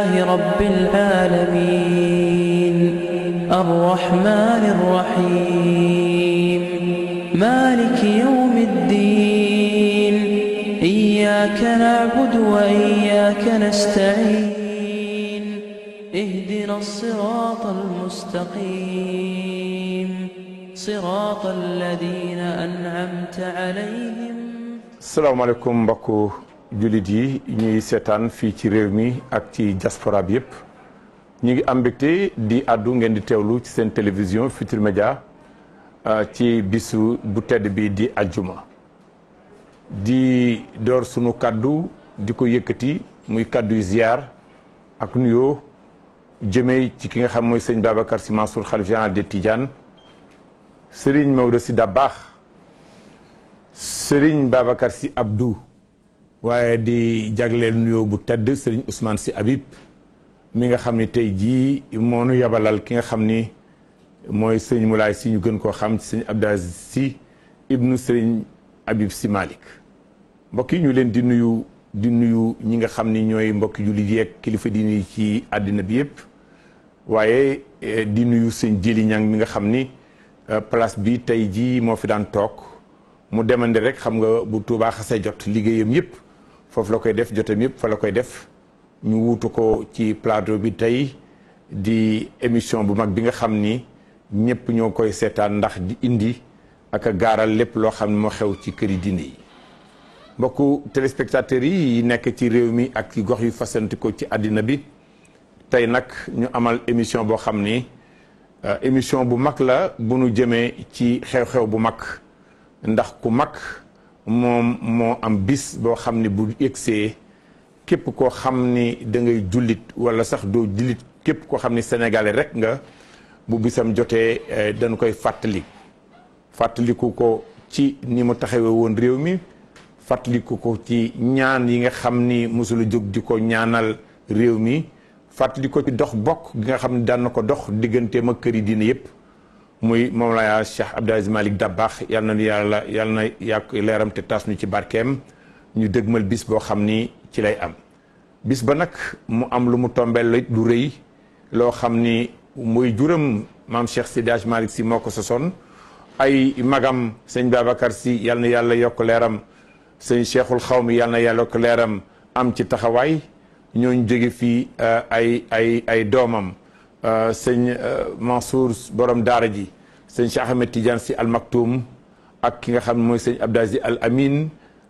رب العالمين الرحمن الرحيم مالك يوم الدين إياك نعبد وإياك نستعين اهدنا الصراط المستقيم صراط الذين أنعمت عليهم. salaamaaleykum mbokku jullit yi ñuy seetaan fii ci réew mi ak ci diaspora bi yëpp ñu ngi am mbégte di àddu ngeen di teewlu ci seen télévision Futurs Médias ci bisu bu tedd bi di ajjuma di door sunu kaddu di ko yëkkati muy kaddu yu ziar ak nuyoo jëmee ci ki nga xam mooy sëñ Babacar Sy Mansour xalif général des Tidianes Serigne Maodo Sy Dabakh Serigne Babacar Sy Abdou waaye di jagleel nuyoo bu tedd Serigne Ousmane Sy Habib mi nga xam ni tey jii moo nu yabalal ki nga xam ni mooy Serigne Moulay Sy ñu gën koo xam ci Serigne Abdou Aziz Sy ibnu Serigne Habib Sy Malick mbokk yi ñu leen di nuyu ñi nga xam ni ñooy mbokki jullit yeeg kilifa diini ci àddina bi yëpp waaye di nuyu sëñ Jili Ñang mi nga xam ni place bi tey jii moo fi daan toog mu demande rek xam nga bu Tuubaa xasee jot liggéeyam yëpp foofu la koy def jotam yëpp fa la koy def ñu wuutu ko ci plateau bi tey di émission bu mag bi nga xam ni ñëpp ñoo koy seetaan ndax di indi ak a gaaral lépp loo xam ne moo xew ci këri diine yi mbokku téléspectateurs yi nekk ci réew mi ak ci gox yu fasanti ko ci àddina bi tey nag ñu amal émission boo xam ni émission bu mag la bu nu jëmee ci xew-xew bu mag ndax ku mag moom moo am bis boo xam ni bu yegsee képp koo xam ni da ngay jullit wala sax doo jullit képp koo xam ni sénégalais rek nga bu bisam jotee dañu koy fàttaliku ko ci ni mu taxawee woon réew mi fàttaliku ko ci ñaan yi nga xam ni mosula jóg di ko ñaanal réew mi fàttaliku ko ci dox bokk gi nga xam ni daan na ko dox digganteem ak këri diine yëpp muy Mawlaya Cheikh Abdou Aziz Malick Dabakh yàlla na yàq leeram te tas ñu ci barkeem ñu dëgmal bis boo xam ni ci lay am bis ba nag mu am lu mu tombeel lu rëy loo xam ni muy juram maam Cheikh Seydi Hadji Malick Sy moo ko sosoon ay magam sëñ Babacar Sy yàlla na yàlla yokk leeram sëñ Cheikhul Xawmi yàlla na yàlla yokk leeram am ci taxawaay ñooñu jóge fii ay doomam sëñ Mansour borom daara ji sëñ Cheikh Ahmed Tidiane Sy Al Maktoum ak ki nga xam ne mooy sëñ Abdou Aziz Al Amin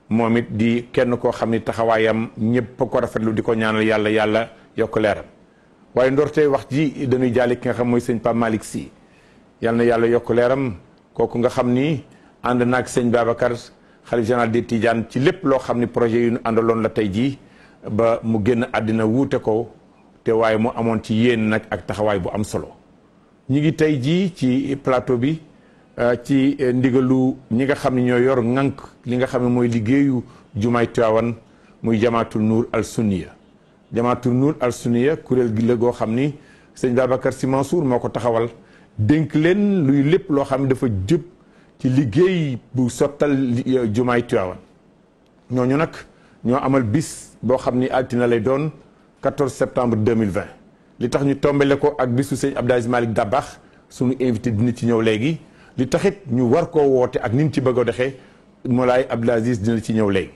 moom it di kenn koo xam ni taxawaayam ñëpp ko rafetlu di ko ñaanal yàlla yokk leeram waaye ndortey wax ji dañuy jaale ki nga xam mooy sëñ Pape Malick Sy yàlla na yàlla yokk leeram kooku nga xam ni ànd naag sëñ Babacar xalif général des Tidianes ci lépp loo xam ni projet yu ñu àndaloon la tey jii ba mu génn àddina wuute ko te waaye mu amoon ci yéen nag ak taxawaay bu am solo ñi ngi tey jii ci plateau bi ci ndigalu ñi nga xam ne ñoo yor ŋànk li nga xam ne mooy liggéeyu jumaay Tiwaawan muy jamaatul nuur al sunniya jamaatul nuur al sunniya kuréel gi la goo xam ni sëñ Babacar Sy Mansour moo ko taxawal dénk leen luy lépp loo xam ne dafa jëp ci liggéey bu sottal jumaay Tiwaawan ñooñu nag ñoo amal bis boo xam ni altine lay doon 14 septembre 2020 li tax ñu tombele ko ak bisu sëñ Abdou Aziz Malick Dabakh suñu invité dina ci ñëw léegi li taxit ñu war koo woote ak ni ñu ci bëgg a doxee Moulay Abdou Aziz dina ci ñëw léegi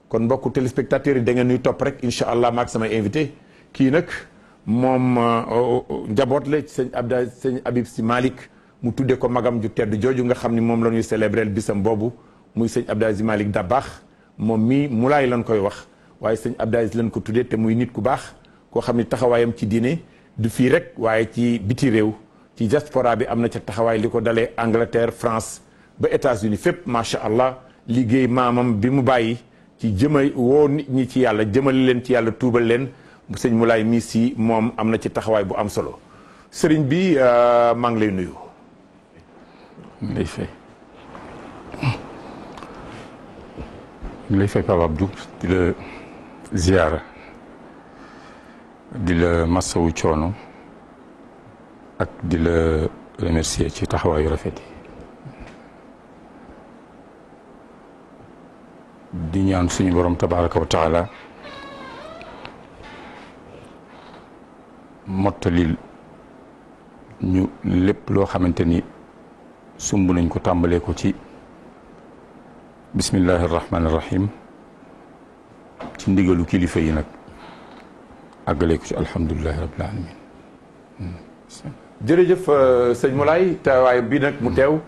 kon mbokku téléspectateurs yi da ngeen ñuy topp rek incha allah maak samay invité kii nag moom njaboot la sëñ Abdou Aziz sëñ Habib Sy Malick mu tuddee ko magam ju tedd jooju nga xam ni moom la ñuy célébrer bisam boobu muy sëñ Abdou Aziz Malick Dabakh moom mii Moulay lañ koy wax waaye sëñ Abdou Aziz lañ ko tuddee te muy nit ku baax koo xam ni taxawaayam ci diine du fii rek waaye ci biti réew ci diaspora bi am na ca taxawaay li ko dalee Angleterre France ba États-Unis fépp macha allah liggéey maamam bi mu bàyyi ci jëmay woo nit ñi ci yàlla jëmale leen ci yàlla tuubal leen sëñ Moulay mii si moom am na ci taxawaay bu am solo sëriñ bi maa ngi lay nuyu. lay fay Pape Abdou di la ziyaara di la masawu coono ak di la remercier ci taxawaayu rafet yi di ñaan suñu borom tabaraka wa taala mottalil ñu lépp loo xamante ni sumb nañ ko tàmbalee ko ci bismillahi irrahmani irrahim ci ndigalu kilifa yi nag àggalee ko ci alhamdulilahi rabbil alamin. jërëjëf sëñ Moulay teewaay bi nag mu teew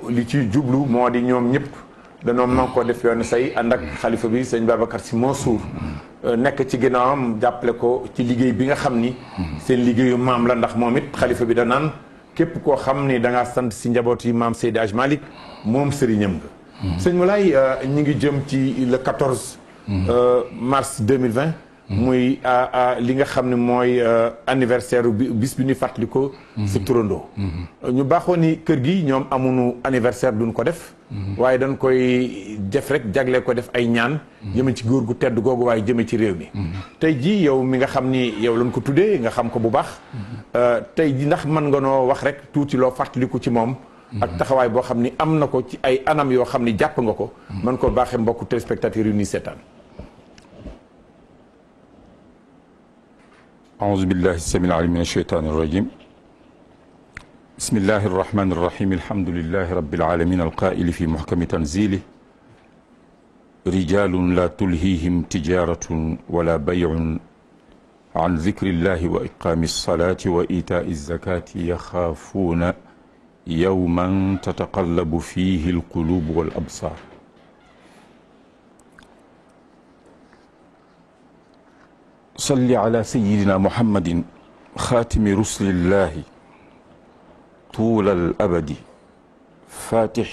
li ci jublu moo di ñoom ñëpp dañoo mën ko def yoon say ànd ak xalifa bi sëñ Babacar Sy Mansour nekk ci ginnaawam jàppale ko ci liggéey bi nga xam ni seen liggéeyu maam la, ndax moom it xalifa bi da naan képp koo xam ni da ngaa sant si njaboot yi maam Seydi Hadj Malick moom sëriñam nga. sëñ Moulay ñi ngi jëm ci le 14 mars 2020 muy li nga xam ne mooy anniversaire bis bi ñuy fàttali ko si turandoo. ñu baaxoo ni kër gi ñoom amuñu anniversaire duñ ko def waaye dañ koy def rek jagle ko def ay ñaan jëme ci góor gu tedd googu waaye jëme ci réew mi. tey jii yow mi nga xam ni yow lañ ko tuddee nga xam ko bu baax tey ji ndax mën nga noo wax rek tuuti loo fàttaliku ci moom ak taxawaay boo xam ni am na ko ci ay anam yoo xam ni jàpp nga ko mën ko baaxee mbokku téléspectateurs yu ni seetaan. أعوذ بالله السميع العليم من الشيطان الرجيم بسم الله الرحمن الرحيم الحمد لله رب العالمين القائل في محكم تنزيله رجال لا تلهيهم تجارة ولا بيع عن ذكر الله وإقام الصلاة وإيتاء الزكاة يخافون يوما تتقلب فيه القلوب والأبصار صل على سيدنا محمد خاتم رسل الله طول الأبد فاتح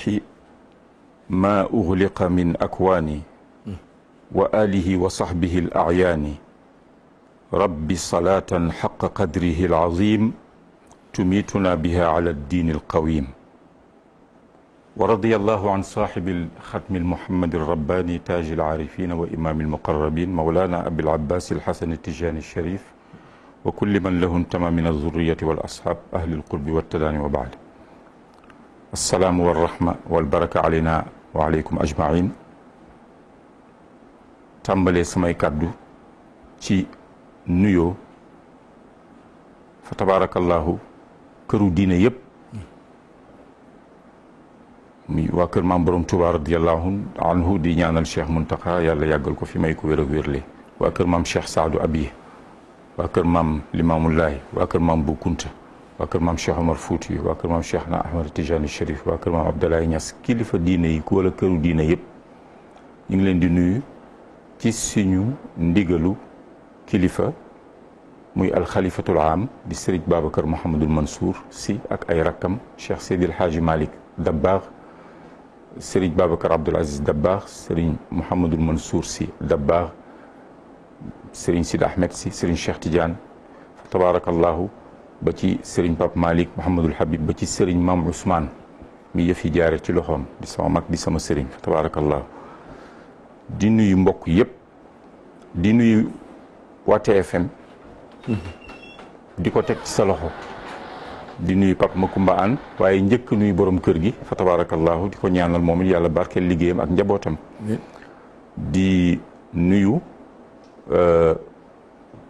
ما أغلق من أكوان وآله وصحبه الأعيان رب صلاة حق قدره العظيم تميتنا بها على الدين القويم ورضي الله عن صاحب الختم المحمد الرباني تاج العارفين وإمام المقربين مولانا أبي العباس الحسن التجاني الشريف وكل من له انتمى من الذرية والأصحاب أهل القرب والتداني وبعد السلام والرحمة والبركة علينا وعليكم أجمعين tàmbalee samay kàddu ci nuyoo fa tabarakallahu këru diine yëpp muy waa kër maam borom Tuubaa radiyallahu anhu di ñaanal Cheikh Muntaqa yàlla yàggal ko fi may ko wér ak wérle waa kër maam Cheikh Saadu Abiye waa kër maam Limaamullaahi waa kër maam Bu Kunta waa kër maam Cheikh Omar Fouti waa kër maam Cheikh na Ahmad Tijani Chérif waa kër maam Abdoulaye Niass kilifa diine yi ku wala këru diine yëpp ñu ngi leen di nuyu ci suñu ndigalu kilifa muy alxalifatul am di sëriñ Babacar Mouhamadul Mansour si ak ay rakkam Cheikh Seydil Hadji Malick Dabbaax sëriñ Babacar Abdoul Aziz Dabbaax sëriñ Mouhamadul Mansour si Dabbaax sëriñ Sid Ahmed si sëriñ Cheikh Tidiane fa tabarakallahu ba ci sëriñ Pape Malick Mouhamadul Habib ba ci sëriñ Maam Ousmane mi yëf yi jaare ci loxoom di sama mag di sama sëriñ fa tabarakallahu di nuyu mbokk yëpp di nuyu waa TFM di ko teg ci sa loxo di nuyu Pape Makumba An waaye njëkk nuyu borom kër gi fa tabarakallahu di ko ñaanal moom it yàlla barkeel liggéeyam ak njabootam di nuyu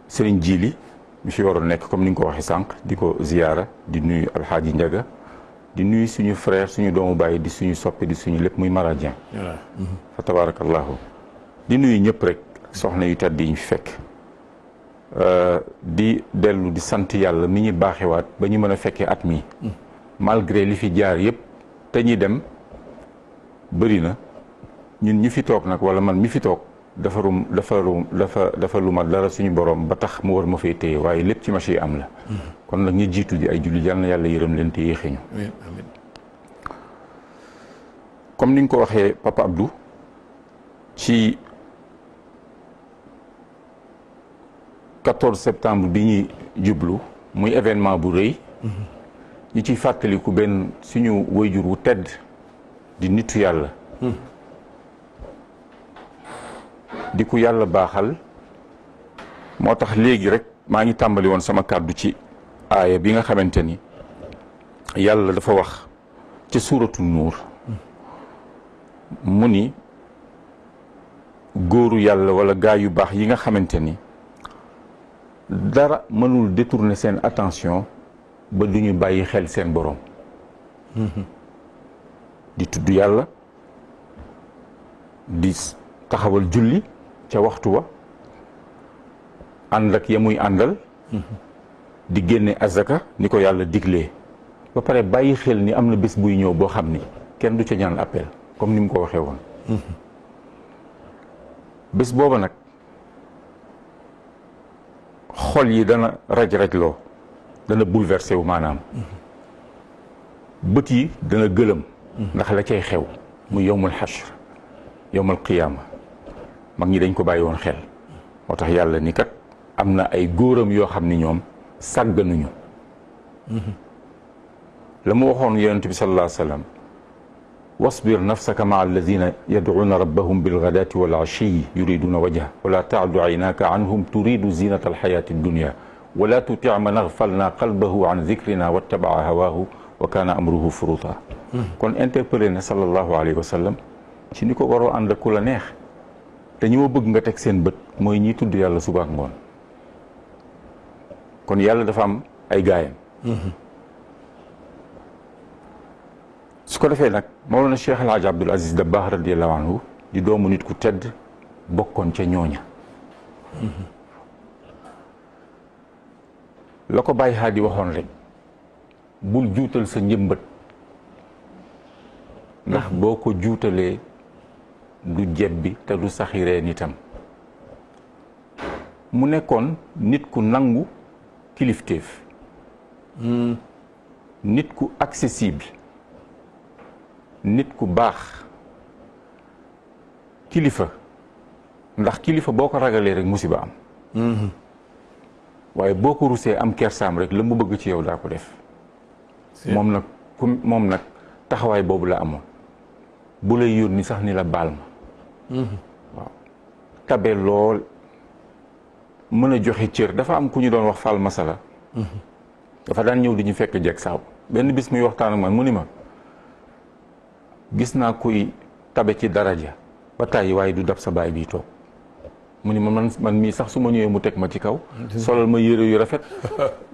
Serigne Djili mi fi waroon nekk comme ni nga ko waxee sànq di ko ziyaara di nuyu Alxaaji Njaga di nuyu suñu frère suñu doomu baay di suñu soppe di suñu lépp muy Maradien fa tabarakallahu di nuyu ñëpp rek soxna yu tedd yi ñu fekk di dellu di sant yàlla mi ñu baaxewaat ba ñu mën a fekkee at mi malgré li fi jaar yëpp te ñi dem bëri na ñun ñi fi toog nag wala man mi fi toog dafa lu ma dara suñu borom ba tax mu war ma fay téye waaye lépp ci machi am la kon nag ñu jiitu di ay julli yal na yàlla yërëm leen te yéexee ñu comme ni nga ko waxee Papa Abdou ci 14 septembre bi ñuy jublu muy événement bu rëy ñu ciy fàttaliku benn suñu wayjur wu tedd di nitu yàlla di ku yàlla baaxal moo tax léegi rek maa ngi tàmbali woon sama kàddu ci aaya bi nga xamante ni yàlla dafa wax ci suuratu nuur mu ni góoru yàlla wala gaa yu baax yi nga xamante ni dara mënul détourner seen attention ba du ñu bàyyi xel seen borom. di tudd yàlla di taxawal julli ca waxtu wa ànd ak ya muy àndal di génne azaka ni ko yàlla diglee ba pare bàyyi xel ni am na bés buy ñëw boo xam ni kenn du ca ñaan appel comme ni mu ko waxee woon bés booba nag xol yi dana raj-rajloo dana bouleversé wu maanaam bët yi dana gëlëm ndax la cay xew mu yowmul xashr yowmal qiyaama mag ñi dañ ko bàyyi woon xel moo tax yàlla ni kat am na ay góoram yoo xam ni ñoom sàgganuñu la mu waxoon yonent bi sallallahu alayhi wa sallam wasbir nafsaka maa alladina yadcuuna rabbahum bilgadaati wal ashiyi yuriduna wajha wala taadu aynaka anhum turidu zinata alxayaati dunia wala tuti man agfalna qalbahu an dikrina wattabaa hawaahu wa kaana amruhu furuta kon interpellé na sallallahu alayhi wa sallam ci ni ko waroo ànd ak ku la neex te ñi ma bëgg nga teg seen bët mooy ñiy tudd yàlla suba ak ngoon kon yàlla dafa am ay gaayam su ko defee nag Mawlana Cheikh El Hadj Abdoul Aziz Dabakh radiyallahu anhu di doomu nit ku tedd bokkoon ca ñooña la ko Baye Hadi waxoon rek bul juutal sa njëmbat ndax boo ko juutalee du jebbi te du saxiree nitam mu nekkoon nit ku nangu kilifteef nit ku accessible nit ku baax kilifa ndax kilifa boo ko ragalee rek musiba am waaye boo ko rusee am kersaam rek la mu bëgg ci yow daa ko def moom nag taxawaay boobu la amoon bu lay yónni sax ni la baal ma waaw tabe lool mën a joxe cër dafa am ku ñu doon wax Fall Masala dafa daan ñëw di ñu fekk jeeg saaw benn bis muy waxtaan ak man mu ni ma gis naa kuy tabe ci daraja ba tàyyi waaye du dab sa baay bii toog mu ni ma man mii sax su ma ñëwee mu teg ma ci kaw solal ma yére yu rafet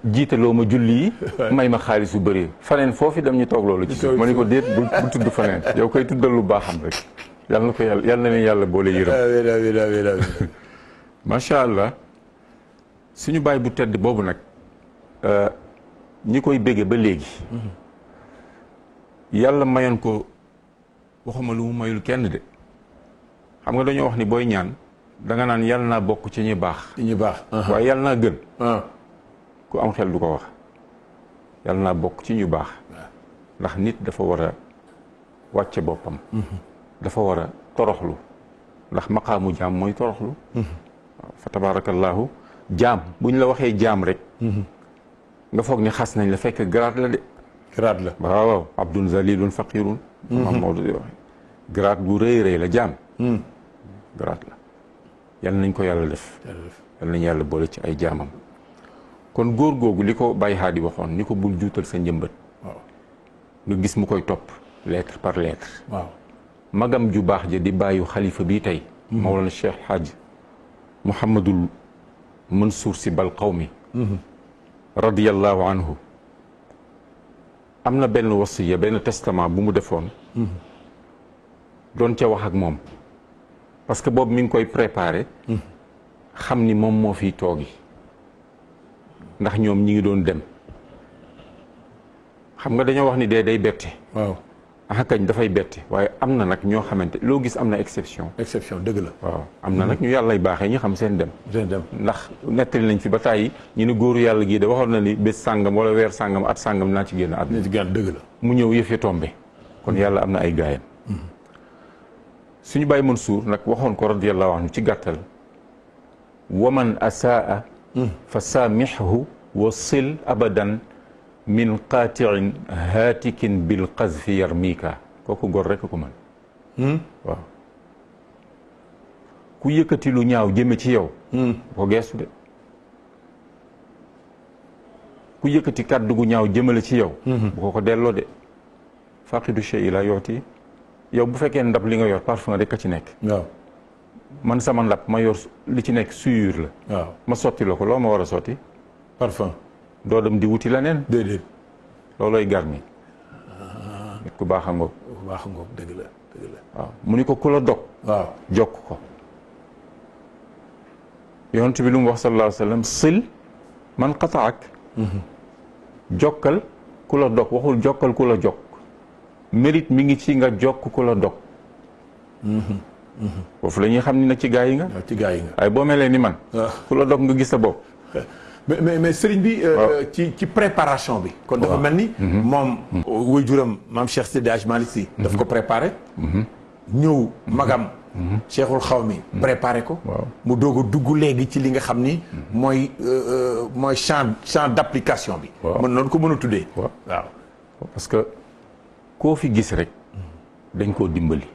jiitaloo ma julli yi may ma xaalis yu bëri faneen foofu dem ñu toog loolu ci suuf ma ni ko déet bu tudd faneen yow koy tuddal lu baaxam rek yàlla na ko yàlla na leen yàlla boole yërëm macha allah suñu baay bu tedd boobu nag ñi koy bége ba léegi yàlla mayoon ko waxuma lu mu mayul kenn de xam nga dañoo wax ni booy ñaan danga naan yàlla naa bokk ci ñi baax waaye yàlla naa gën ku am xel du ko wax yàlla naa bokk ci ñu baax ndax nit dafa war a wàcce boppam dafa war a toroxlu ndax maqaamu jaam mooy toroxlu waaw fa tabarakallahu jaam buñ la waxee jaam rek nga foog ni xas nañ la fekk grade la de grade la waaw abdun zalilun faqirun mam Maodo di waxe grade bu rëy rëy la jaam grade la yal nañ ko yàlla def yal nañ yàlla boole ci ay jaamam kon góor googu li ko Baye Hadi waxoon ni ko bul juutal sa njëmbat waaw nga gis mu koy topp lettre par lettre waaw magam ju baax ja di bàyyu xalifa bii tey Mawlana Cheikh Hadj Mouhamadul Mansour Sy Bal Qawmi radiyallahu anhu am na benn wasiya benn testament bu mu defoon doon ca wax ak moom parce que boobu mi ngi koy préparé xam ni moom moo fiy toogi ndax ñoom ñi ngi doon dem xam nga dañoo wax ni dee day bette waaw kañ dafay bette waaye am na nag ñoo xamante loo gis am na exception dëgg la waaw am na nag ñu yàllay baaxee ñi xam seen dem ndax nettali nañ fi ba tàyyi ñu ne góoru yàlla gii de waxoon na ni bés sàngam wala weer sàngam at sàngam naa ci génn at dëgg la mu ñëw yëfe tombé kon yàlla am na ay gaayam suñu Baye Mansour nag waxoon ko radiyallahu anhu ci gàttal waman asaa fa saamixhu wa sil abadan min qaatiin haatikin bil qazfi yarmika kooku gor rek ko mën waaw ku yëkkati lu ñaaw jëme ci yow ko geestu de ku yëkkati kàddu gu ñaaw jëmale ci yow bu ko delloo de faqidu shay la yooti yow bu fekkee ndab li nga yor parfum rek a ci nekk waaw man sama ndab ma yor li ci nekk suyur la. waaw ma sotti la ko loo ma war a sotti. parfum. doo dem di wuti leneen. déedéet. loolooy garmi. nit ku baax a ngoog. ku baax a ngoog dëgg la dëgg la. waaw mu ni ko ku la dog. waaw jokk ko. yonent bi lu mu wax sallallahu alayhi wa sallam sil man qataak. jokkal ku la dog waxul jokkal ku la jokk. mérite mi ngi ci nga jokk ku la dog. foofu la ñuy xam ni nag ci gaa yi nga. ci gaa yi nga. waaye boo melee ni man. ku la dog nga gis sa bopp. mais sëriñ bi. ci préparation bi. kon dafa mel ni. moom waajuram maam Cheikh Seydi Hadji Malick Sy. daf ko préparé. ñëw magam. Cheikhul Xawmi préparé ko. mu doog a dugg léegi ci li nga xam ni. mooy champ d'application bi. mën noonu ko mën a tuddee. waaw parce que koo fi gis rek. dañ koo dimbali.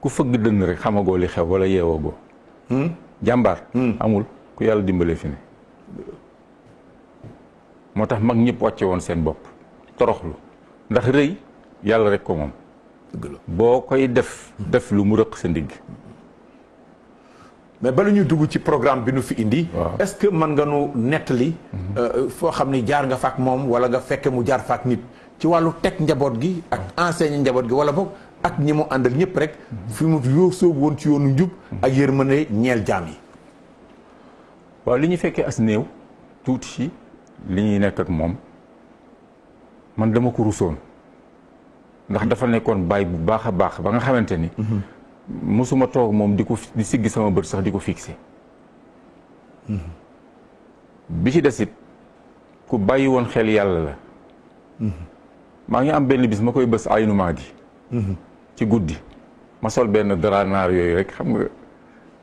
ku fëgg dënn rek xamagoo li xew wala yeewagoo. jàmbaar. amul ku yàlla dimbale fi ne. moo tax mag ñëpp wàcce woon seen bopp. toroxlu ndax rëy yàlla rek ko moom. dëgg la boo koy def lu mu rëq sa ndigg. mais bala ñuy dugg ci programme bi nu fi indi. est-ce que mën nga nu nettali. foo xam ni jaar nga faak moom wala nga fekke mu jaar faak nit ci wàllu teg njaboot gi ak enseigner njaboot gi wala boog ak ñi mu àndal ñëpp rek fi mu yoo soobu woon ci yoonu njub ak yërmande ñeel jaam yi. waaw li ñu fekkee as néew tuuti ci li ñuy nekk ak moom man dama ko rusoon ndax dafa nekkoon baay bu baax a baax ba nga xamante ni. mosuma toog moom di siggi sama bët sax di ko fixé. bi ci desit ku bàyyi woon xel yàlla la. maa ngi am benn bis ma koy bës aynu maadi ci guddi ma sol benn dara naar yooyu rek xam nga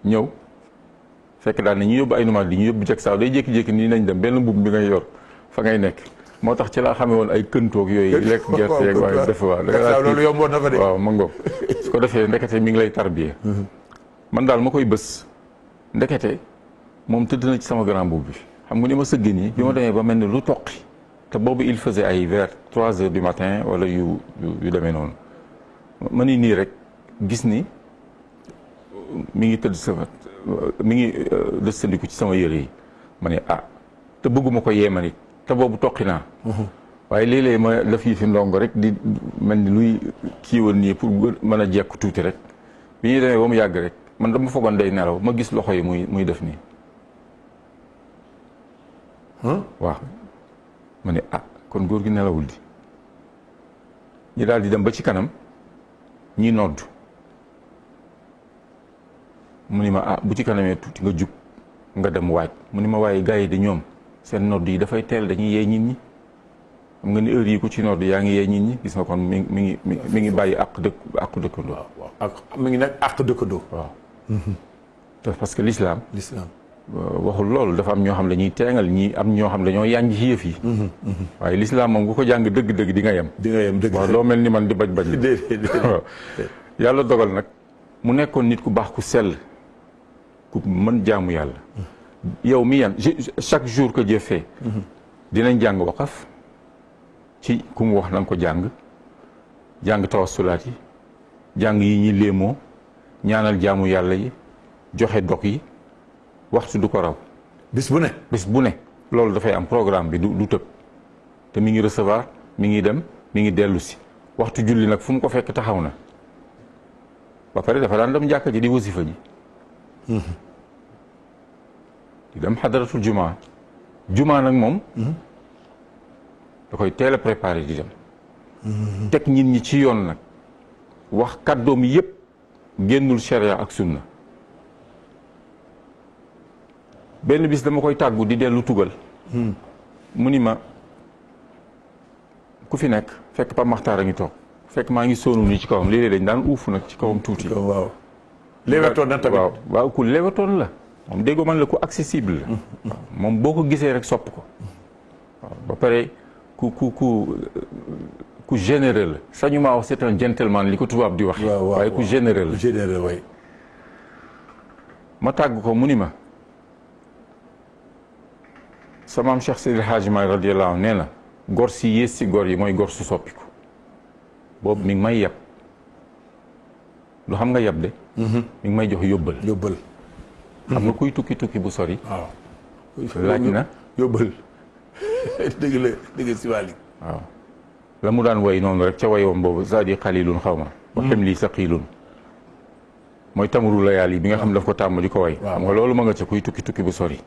ñëw fekk daal ne ñu yóbbu aynu maadi ñu yóbbu jag saaw day jékki-jékki nii nañ dem benn mbubb bi ngay yor fa ngay nekk moo tax ci laa xamee woon ay këntoog yooyu lekk gerte yeeg waaye def waaw loolu yomboon na fa de waaw ma ngoog su ko defee ndekete mi ngi lay tarbiye man daal ma koy bës ndekete moom tëdd na ci sama grand mbubb bi xam nga ni ma sëgg nii bi ma demee ba mel ni lu toqi te boobu il faisait ay vers 3 heures du matin wala yu demee noonu ma ni nii rek gis ni mi ngi tëdd sama mi ngi dëstandiku ci sama yére yi ma ne te bëgguma ko yeema nit te boobu toqi naa waaye léeg-léeg ma def yi fi ndongo rek di mel ni luy kiiwal nii pour mën a jekk tuuti rek bi ñuy demee ba mu yàgg rek man dama foogoon day nelaw ma gis loxo yi muy def nii waaw ma ne kon góor gi nelawul di ñi daal di dem ba ci kanam ñi nodd mu ni ma bu ci kanamee tuuti nga jug nga dem waaj mu ni ma waaye gars yi di ñoom seen nodd yi dafay teel dañuy yee nit ñi xam nga ni heure yi ku ci nodd yaa ngi yee nit ñi gis nga kon mi ngi bàyyi àq dëkkandoo. waaw ak mi ngi nag àq dëkkandoo. waaw parce que l'islam waxul loolu dafa am ñoo xam dañuy teengal ñi am ñoo xam dañoo yànj ci yëf yi. waaye l'islam moom bu ko jàng dëgg-dëgg di nga yem. dëgg waaw doo mel ni man di bañ. waaw yàlla dogal nag mu nekkoon nit ku baax ku sell ku mën jaamu yàlla. yow mi yan chaque jour que Dieu fait. dinañ jàng waqaf ci ku mu wax na nga ko jàng tawassulaat yi jàng yi ñi léemoo ñaanal jaamu yàlla yi joxe dog yi. waxtu du ko raw. bis bu ne. loolu dafay am programme bi du tëb te mi ngi recevoir mi ngi dem mi ngi dellu si waxtu julli nag fu mu ko fekk taxaw na ba pare dafa daan dem jàkka ji di wasifa ji. di dem xadaratul jumaa nag moom. da koy teel a préparé di dem. teg nit ñi ci yoon nag wax kàddoom yépp génnul sharia ak sunna. benn bis dama koy tàggu di dellu tugal mu ni ma ku fi nekk fekk Pape Makhtar a ngi toog fekk maa ngi soonu ni ci kawam léeg-léeg dañ daan uufu nag ci kawam tuuti. waaw lewetoon na tamit. waaw ku lewetoon la moom déggoo man la ku accessible la. moom boo ko gisee rek sopp ko. waaw ba pare ku généreux la. sañu maa wax c'est un gentleman li ko tubaab di wax. waaye ku généreux la. généreux waay. ma tàgg ko mu ni ma. sa maam Cheikh Seydi Hadji Malick radiyallahu anhu nee na gor si yées si gor yi mooy gor su soppiku boobu mi ngi may yeb du xam nga yab de. mi ngi may jox yóbbal. yóbbal. xam nga kuy tukki bu sori. waaw. laaj na yóbbal. dëgg si wàll. waaw la mu daan woy noonu rek ca woyoom boobu zaadi xalilun xaw ma. waxem lii saqilun mooy tamuru layaal yi bi nga xam ne daf ko tàmm di ko woy. xam nga loolu ma nga ca kuy tukki bu sori.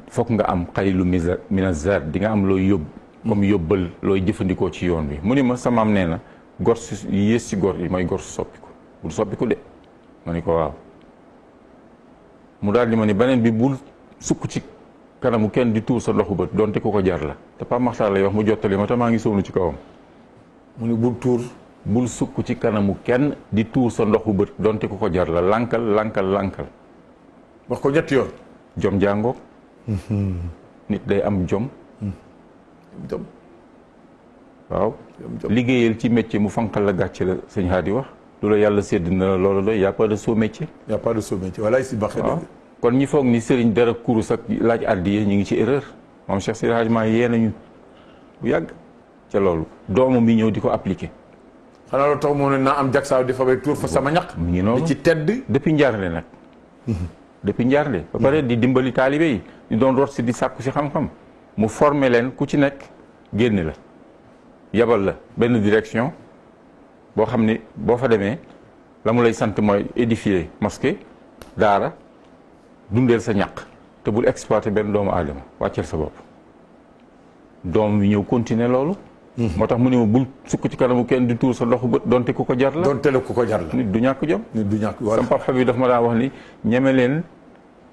fokk nga am xalilu mina zaad di nga am looy yóbbu. comme yóbbal looy jëfandikoo ci yoon bi mu ni ma samaam nee na gor su yées ci gor yi mooy gor su soppiku bul soppiku de ma ni ko waaw mu daal di ma ni beneen bi bul sukk ci kanamu kenn di tuur sa ndoxu bët donte ku ko jar la te Pape Makhtar lay wax mu jottali ma te maa ngi sownu ci kawam mu ni bul sukk ci kanamu kenn di tuur sa ndoxu bët donte ku ko jar la lankal wax ko ñetti yoon jom jàngoog nit day am jom waaw liggéeyal ci métier mu fanqal la gàcce la sëñ Hadi wax lu la yàlla sédd na la loolu doy y a pas de sot métier. y a pas de sot métier walaay si baxee waaw kon ñi foog ni sëriñ dara kurus ak laaj àddiya ñu ngi ci erreur moom Cheikh Seydi Hadji Malick yee nañu bu yàgg ca loolu doomam mi ñëw di ko appliqué. xanaa loolu tax moo ne naa am jagsaaw di fa bay tuur fa sama ñaq. mi ngi noonu di ci tedd. depuis njaarle nag. depuis njaarle. ba pare di dimbali taalibe yi di doon root si di sàkku si xam-xam. mu formé leen ku ci nekk génne la yabal la benn direction boo xam ni boo fa demee la mu lay sant mooy édifier mosquée daara dundeel sa ñaq te bul exploiter benn doomu aadama wàcceel sa bopp doom bi ñëw continuer loolu moo tax mu ne ma bul sukk ci kanamu kenn di tuur sa ndoxu bët donte ku ko jar la donte la ku ko jar la nit du ñàkk jom nit du ñàkk sama papa bi daf ma daan wax ni ñeme leen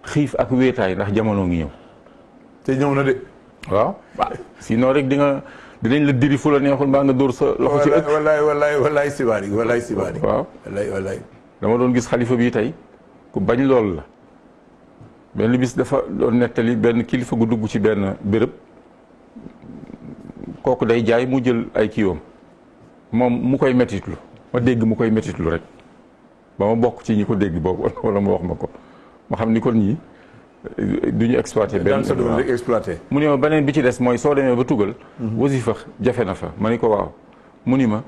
xiif ak wéetaay ndax jamono ngi ñëw te ñëw na de waaw sinon rek dinañ la diri fu la neexul mbaa nga dóor sa loxo ci ëkk wallaay sibaari waaw wallaay dama doon gis xalifa bii tey ku bañ loolu la benn bis dafa doon nettali benn kilifa gu dugg ci benn béréb kooku day jaay mu jël ay kiiwam moom mu koy metitlu ma dégg mu koy metitlu rek ba ma bokk ci ñi ko dégg boobu wala mu wax ma ko ma xam ni kon ñii du ñu exploité benn exploité mu ni ma beneen bi ci des mooy soo demee ba tugal wasifa jafe na fa ma ni ko waaw mu ni ma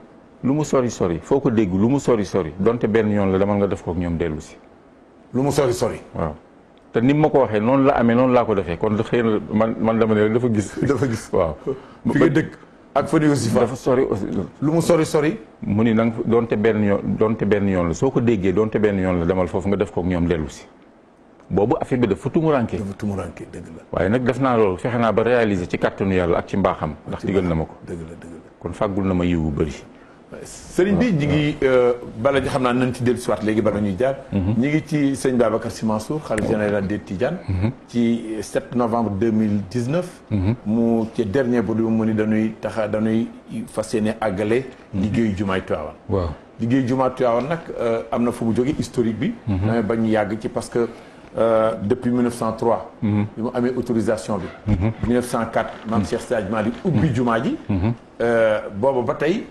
lu mu sori foo ko dégg lu mu sori donte benn yoon la demal nga def ko ak ñoom dellu si lu mu sori waaw te ni ma ko waxee noonu la amee noonu laa ko defee kon xëy na man dama ne dafa gis waaw fi nga dëkk ak fa di wasifa dafa sori lu mu sori mu ni nanga donte benn yoon la soo ko déggee donte benn yoon la demal foofu nga def ko ak ñoom dellu si boobu affaire bi dafa tumuranke dëgg la waaye nag def naa loolu fexe naa ba réaliser ci kàttanu yàlla ak ci mbaaxam ndax digal na ma ko dëgg la kon fàggul na ma yiw bu bëri sëriñ bi ñi ngi bala ñu xam naa nañ ci dellu si waat léegi bala ñuy jaar ñi ngi ci sëñ Babacar Sy Mansour khalife général des Tidianes ci 7 novembre 2019 mu ci dernier bu mu ni dañuy fas yéene àggale liggéeyu jumaay Tiwaawan waaw liggéeyu jumaay Tiwaawan nag am na fu mu jóge historique bi damay bañ yàgg ci parce que depuis 1903 bi mu amee autorisation bi 1904 maam Cheikh Sadji Malick ubbi jumaa ji booba ba tey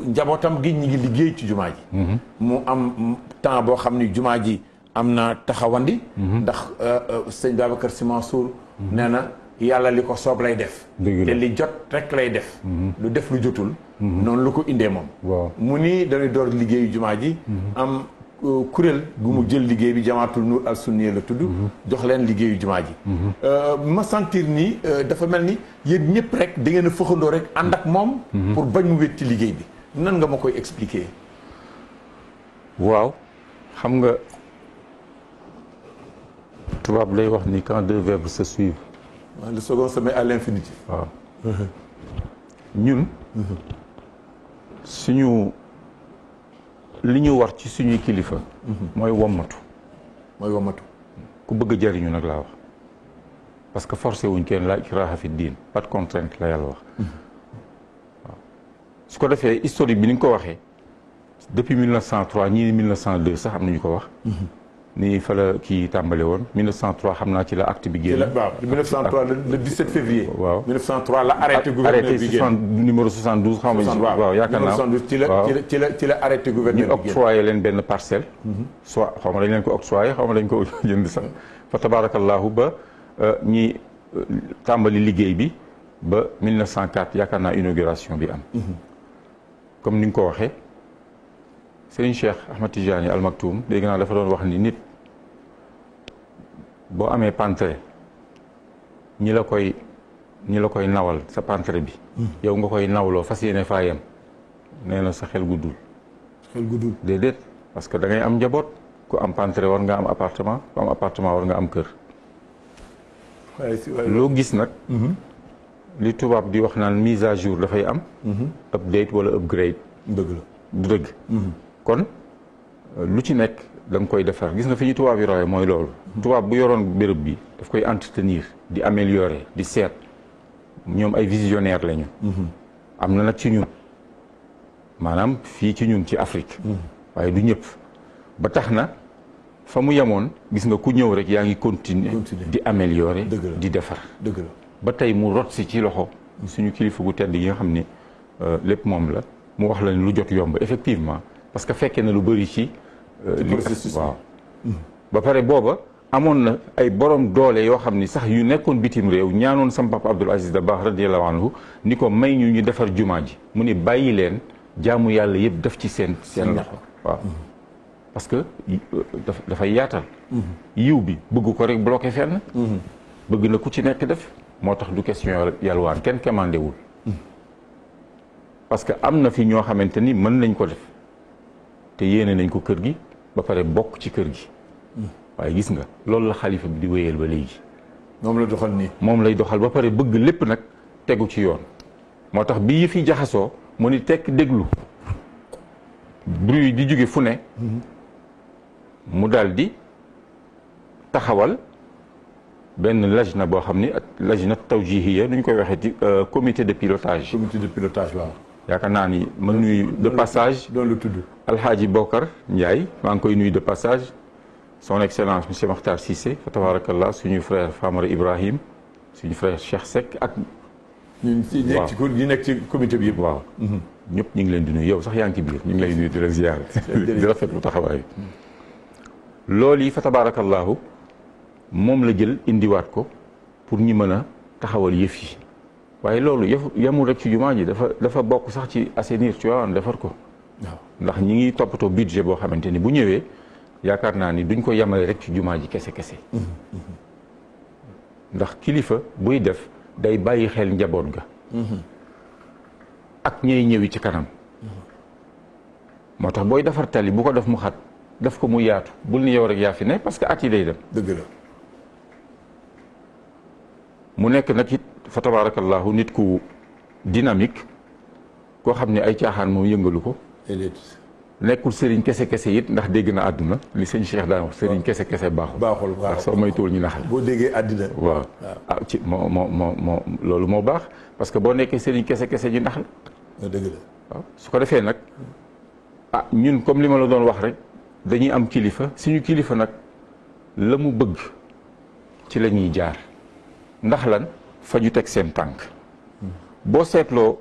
njabootam gi ñi ngi liggéey ci jumaa ji mu am temps boo xam ni jumaa ji am na taxawandi ndax sëñ Babacar Sy Mansour nee na yàlla li ko soob lay def te li jot rek lay def lu def lu jotul noonu lu ko indee moom mu ni dañuy door liggéeyu jumaa ji am kuréel gu mu jël liggéey bi jamaatul Nuur al Sunniya la tudd jox leen liggéeyu jumaa ji ma sentir ni dafa mel ni yéen ñëpp rek da ngeen a fëxandoo rek ànd ak moom pour bañ mu wét ci liggéey bi nan nga ma koy expliquer waaw xam nga tubaab lay wax ni quand deux verbes se suivent le second se met à l'infinitif waaw ñun suñu li ñu war ci suñuy kilifa mooy wommatu ku bëgg a jariñu nag laa wax parce que forcé wuñ kenn la ikraha fi diin pas de contrainte la yàlla wax waaw su ko defee historique bi ni nga ko waxee depuis 1903 ñii 1902 sax am nañu ko wax ni fa la kii tàmbale woon 1903 xam naa ci la acte bi génn. waaw 1903 le 17 février. waaw 1903 la arrêté gouverneur bi génn arrêté numéro 72 xam nga. waaw yaakaar naa 72 ci la arrêté gouverneur bi génn. ñu octroyé leen benn parcelle. soit xaw ma dañ leen ko octroyé xaw ma dañ ko jënd sax. fa tabarakallahu ba ñi tàmbali liggéey bi ba 1904 yaakaar naa inauguration bi am. comme ni nga ko waxee Serigne Cheikh Ahmad Tidiane Al Maktoum dégg naa dafa doon wax ni nit boo amee pantre ñi la koy nawal sa pantre bi yow nga koy nawloo fas yéene faa yem nee na sa xel guddul déedéet parce que da ngay am njaboot ku am pantre war nga am appartement ku am appartement war nga am kër loo gis nag li tubaab di wax naan mise à jour dafay am update wala upgrade dëgg la du dëgg kon lu ci nekk da nga koy defar gis nga fi ñu tubaab yi roye mooy loolu tubaab bu yoroon béréb bi daf koy entretenir di améliorer di seet ñoom ay visionnaire lañu am na nag ci ñun maanaam fii ci ñun ci Afrique waaye du ñëpp ba tax na fa mu yemoon gis nga ku ñëw rek yaa ngi continuer di améliorer di defar dëgg la ba tey mu rot si ci loxo suñu kilifa gu tedd yi nga xam ni lépp moom la mu wax la ni lu jot yomb effectivement parce que fekkee na lu bëri ci waaw ba pare booba amoon na ay borom doole yoo xam ni sax yu nekkoon bitim réew ñaanoon sama papa Abdoul Aziz Dabakh radiyallahu anhu ni ko may ñu defar jumaa ji mu ni bàyyi leen jaamu yàlla yëpp def ci seen loxo waaw parce que dafay yaatal yiw bi bëgg ko rek bloqué fenn bëgg na ku ci nekk def moo tax du question yalwaan kenn commandé wul parce que am na fi ñoo xamante ni mën nañ ko def te yéene nañ ko kër gi ba pare bokk ci kër gi waaye gis nga loolu la xalifa bi di wéyal ba léegi moom la doxal nii moom lay doxal ba pare bëgg lépp nag tegu ci yoon moo tax bi yi fi jaxasoo mu ni tekk déglu bruit di jóge fu ne mu daal di taxawal benn lajna boo xam ni lajna tawjihiya nu ñu koy waxee ci comité de pilotage waaw yaakaar naa ni ma nuyu de passage doon lu tudd Alhaaji Bokar Ndiaye maa ngi koy nuyu de passage son excellence monsieur Makhtar Cissé fa tabarakallah suñu frère Famara Ibrahim suñu frère Cheikh Seck ak ñi nekk ci comité bi yëpp waaw ñëpp ñu ngi leen di nuyu yow sax yaa ngi ci biir ñu ngi lay nuyu di la ziyaare di rafetlu taxawaay loolu yi fa tabarakallahu moom la jël indiwaat ko pour ñi mën a taxawal yëf yi waaye loolu yemul rek ci jumaa ji dafa bokk sax ci assainir Tivaouane defar ko waaw ndax ñi ngi toppatoo budget boo xamante ni bu ñëwee yaakaar naa ni duñ ko yemale rek ci jumaa ji kese ndax kilifa buy def day bàyyi xel njaboot ga ak ñey ñëwi ci kanam moo tax booy defar tali bu ko def mu xat def ko mu yaatu bul ni yow rek yaa fi ne parce que at yi day dem dëgg la mu nekk nag it fa tabarakallahu nit ku dynamique koo xam ne ay caaxaan moom yëngalu ko nekkul sëriñ kese it ndax dégg na àdduna li sëñ Cheikh daan wax sëriñ kese baaxul ndax soo moytuwul ñu naxal boo déggee àddina waaw ci moo loolu moo baax parce que boo nekkee sëriñ kese ñu naxal dëgg la waaw su ko defee nag ñun comme li ma la doon wax rek dañuy am kilifa suñu kilifa nag la mu bëgg ci la ñuy jaar ndax lan fa ñu teg seen tànk boo seetloo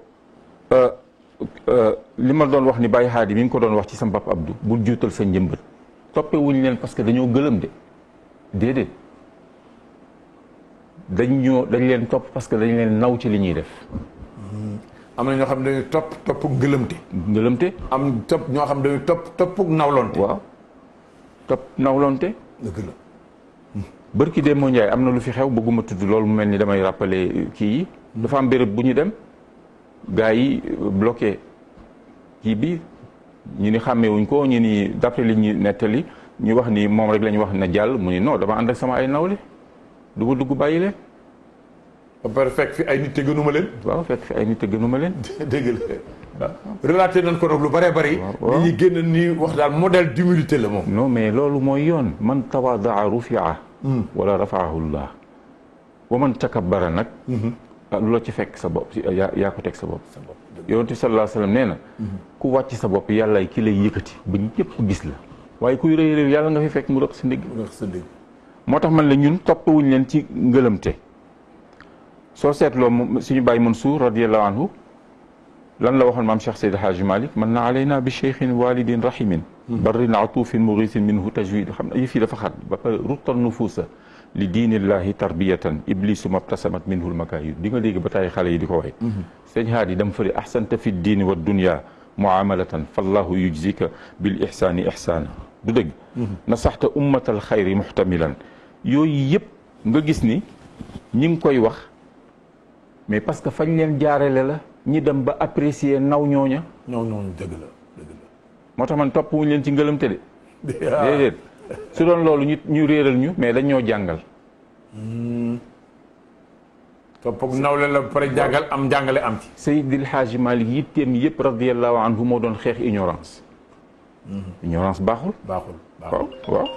li ma doon wax ni Baye Haadi mi ngi ko doon wax ci sama papa Abdou bul juutal sa njëmbat toppe wuñ leen parce que dañoo gëlëm de déedéet dañ leen topp parce que dañ leen naw ci li ñuy def am na ñoo xam ne dañuy topp ngëlëmte am topp ñoo xam ne dañuy topp nawlonte waaw topp nawlonte dëgg la bërki Demba Ndiaye am na lu fi xew bëgguma tudd loolu mu mel ni damay rappeler kii yi dafa am béréb bu ñu dem gars yi bloqué kii bi ñu ni xàmmewuñ ko ñu ni d'après li ñu nettali ñu wax ni moom rek la ñu wax na jàll mu ni non dama ànd ak sama ay nawle du ma dugg bàyyi leen. ba pare fekk fi ay nit te gënuma leen. waaw fekk fi ay nit te gënuma leen. dëgg la waaw relaté nañ ko nag lu bëree bëri. waaw li ñuy génn nii wax daal modèle d'humilité la moom. non mais loolu mooy yoon man tawadaa rufia wala rafaahullah wa man takabbara nag. lu la ci fekk sa bopp yaa ko teg sa bopp. yonent bi sallallahu alayhi wa sallam nee na ku wàcc sa bopp yàllaay ki lay yëkkati ba ñëpp gis la waaye kuy rëy rëy yàlla nga fi fekk mu rëq sa ndigg moo tax man la ñun toppawuñ leen ci ngëlëmte soo seetloo suñu bàyyi Mansour radiyallahu anhu lan la waxoon maam Cheikh Seydi Hadji Malick man na alayna bi cheikhin walidin rahimin barrin atufin mughisin minhu tajwid xam na yëf yi dafa xat ba pare ruttal nufuusa li diinillahi tarbiyatan iblisu mabtasamat minhul makayid di nga dégg ba tey xale yi di ko way sëñ Haadi dama fëri ahsanta fi diini wa dunya muamalatan fallahu yujzika bil ihsaani ihsaana du dëgg nasaxta ummatal xayri muhtamilan yooyu yëpp nga gis ni ñi ngi koy wax mais parce que fañ leen jaarale la ñi dem ba apprécier naw ñooña dëgg la moo tax man topp wuñ leen ci ngëlëmte de déedéet su doon loolu ñu réeral ñu mais dañ ñoo jàngal topp ak nawle la pare jàngal am jàngale am ci Seydil Hadji Malick yitteem yëpp radiallahu anhu moo doon xeex ignorance ignorance baaxul waaw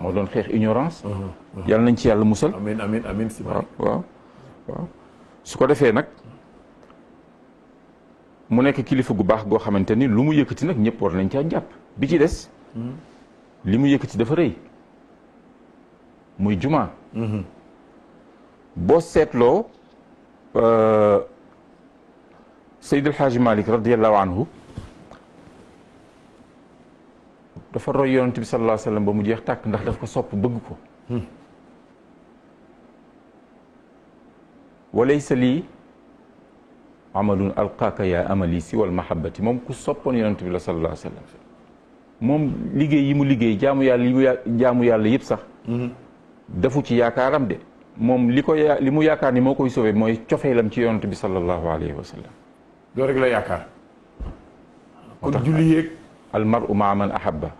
moo doon xeex ignorance yàlla nañ ci yàlla musal amiin amiin amiin si waaw su ko defee nag mu nekk kilifa gu baax goo xamante ni lu mu yëkkati nag ñëpp war nañ caa jàpp bi ci des li mu yëkkati dafa rëy muy jumaa boo seetloo Seydil Hadji Malick radiallahu anhu dafa roy yonent bi sallallahu alayhi wa sallam ba mu jeex tàkk ndax daf ko sopp bëgg ko walaysa lii amalun alqaaka yaa amali si wal mahabbati moom ku soppoon yonent bi la sallallahu alayhi wa sallam moom liggéey yi mu liggéey jaamu yàlla yëpp sax defu ci yaakaaram de moom li mu yaakaar ni moo koy sauvé mooy cofeelam ci yonent bi sallallahu alayhi wa sallam loolu rek la yaakaar kon julli yeeg al mar'u ma'a man ahabba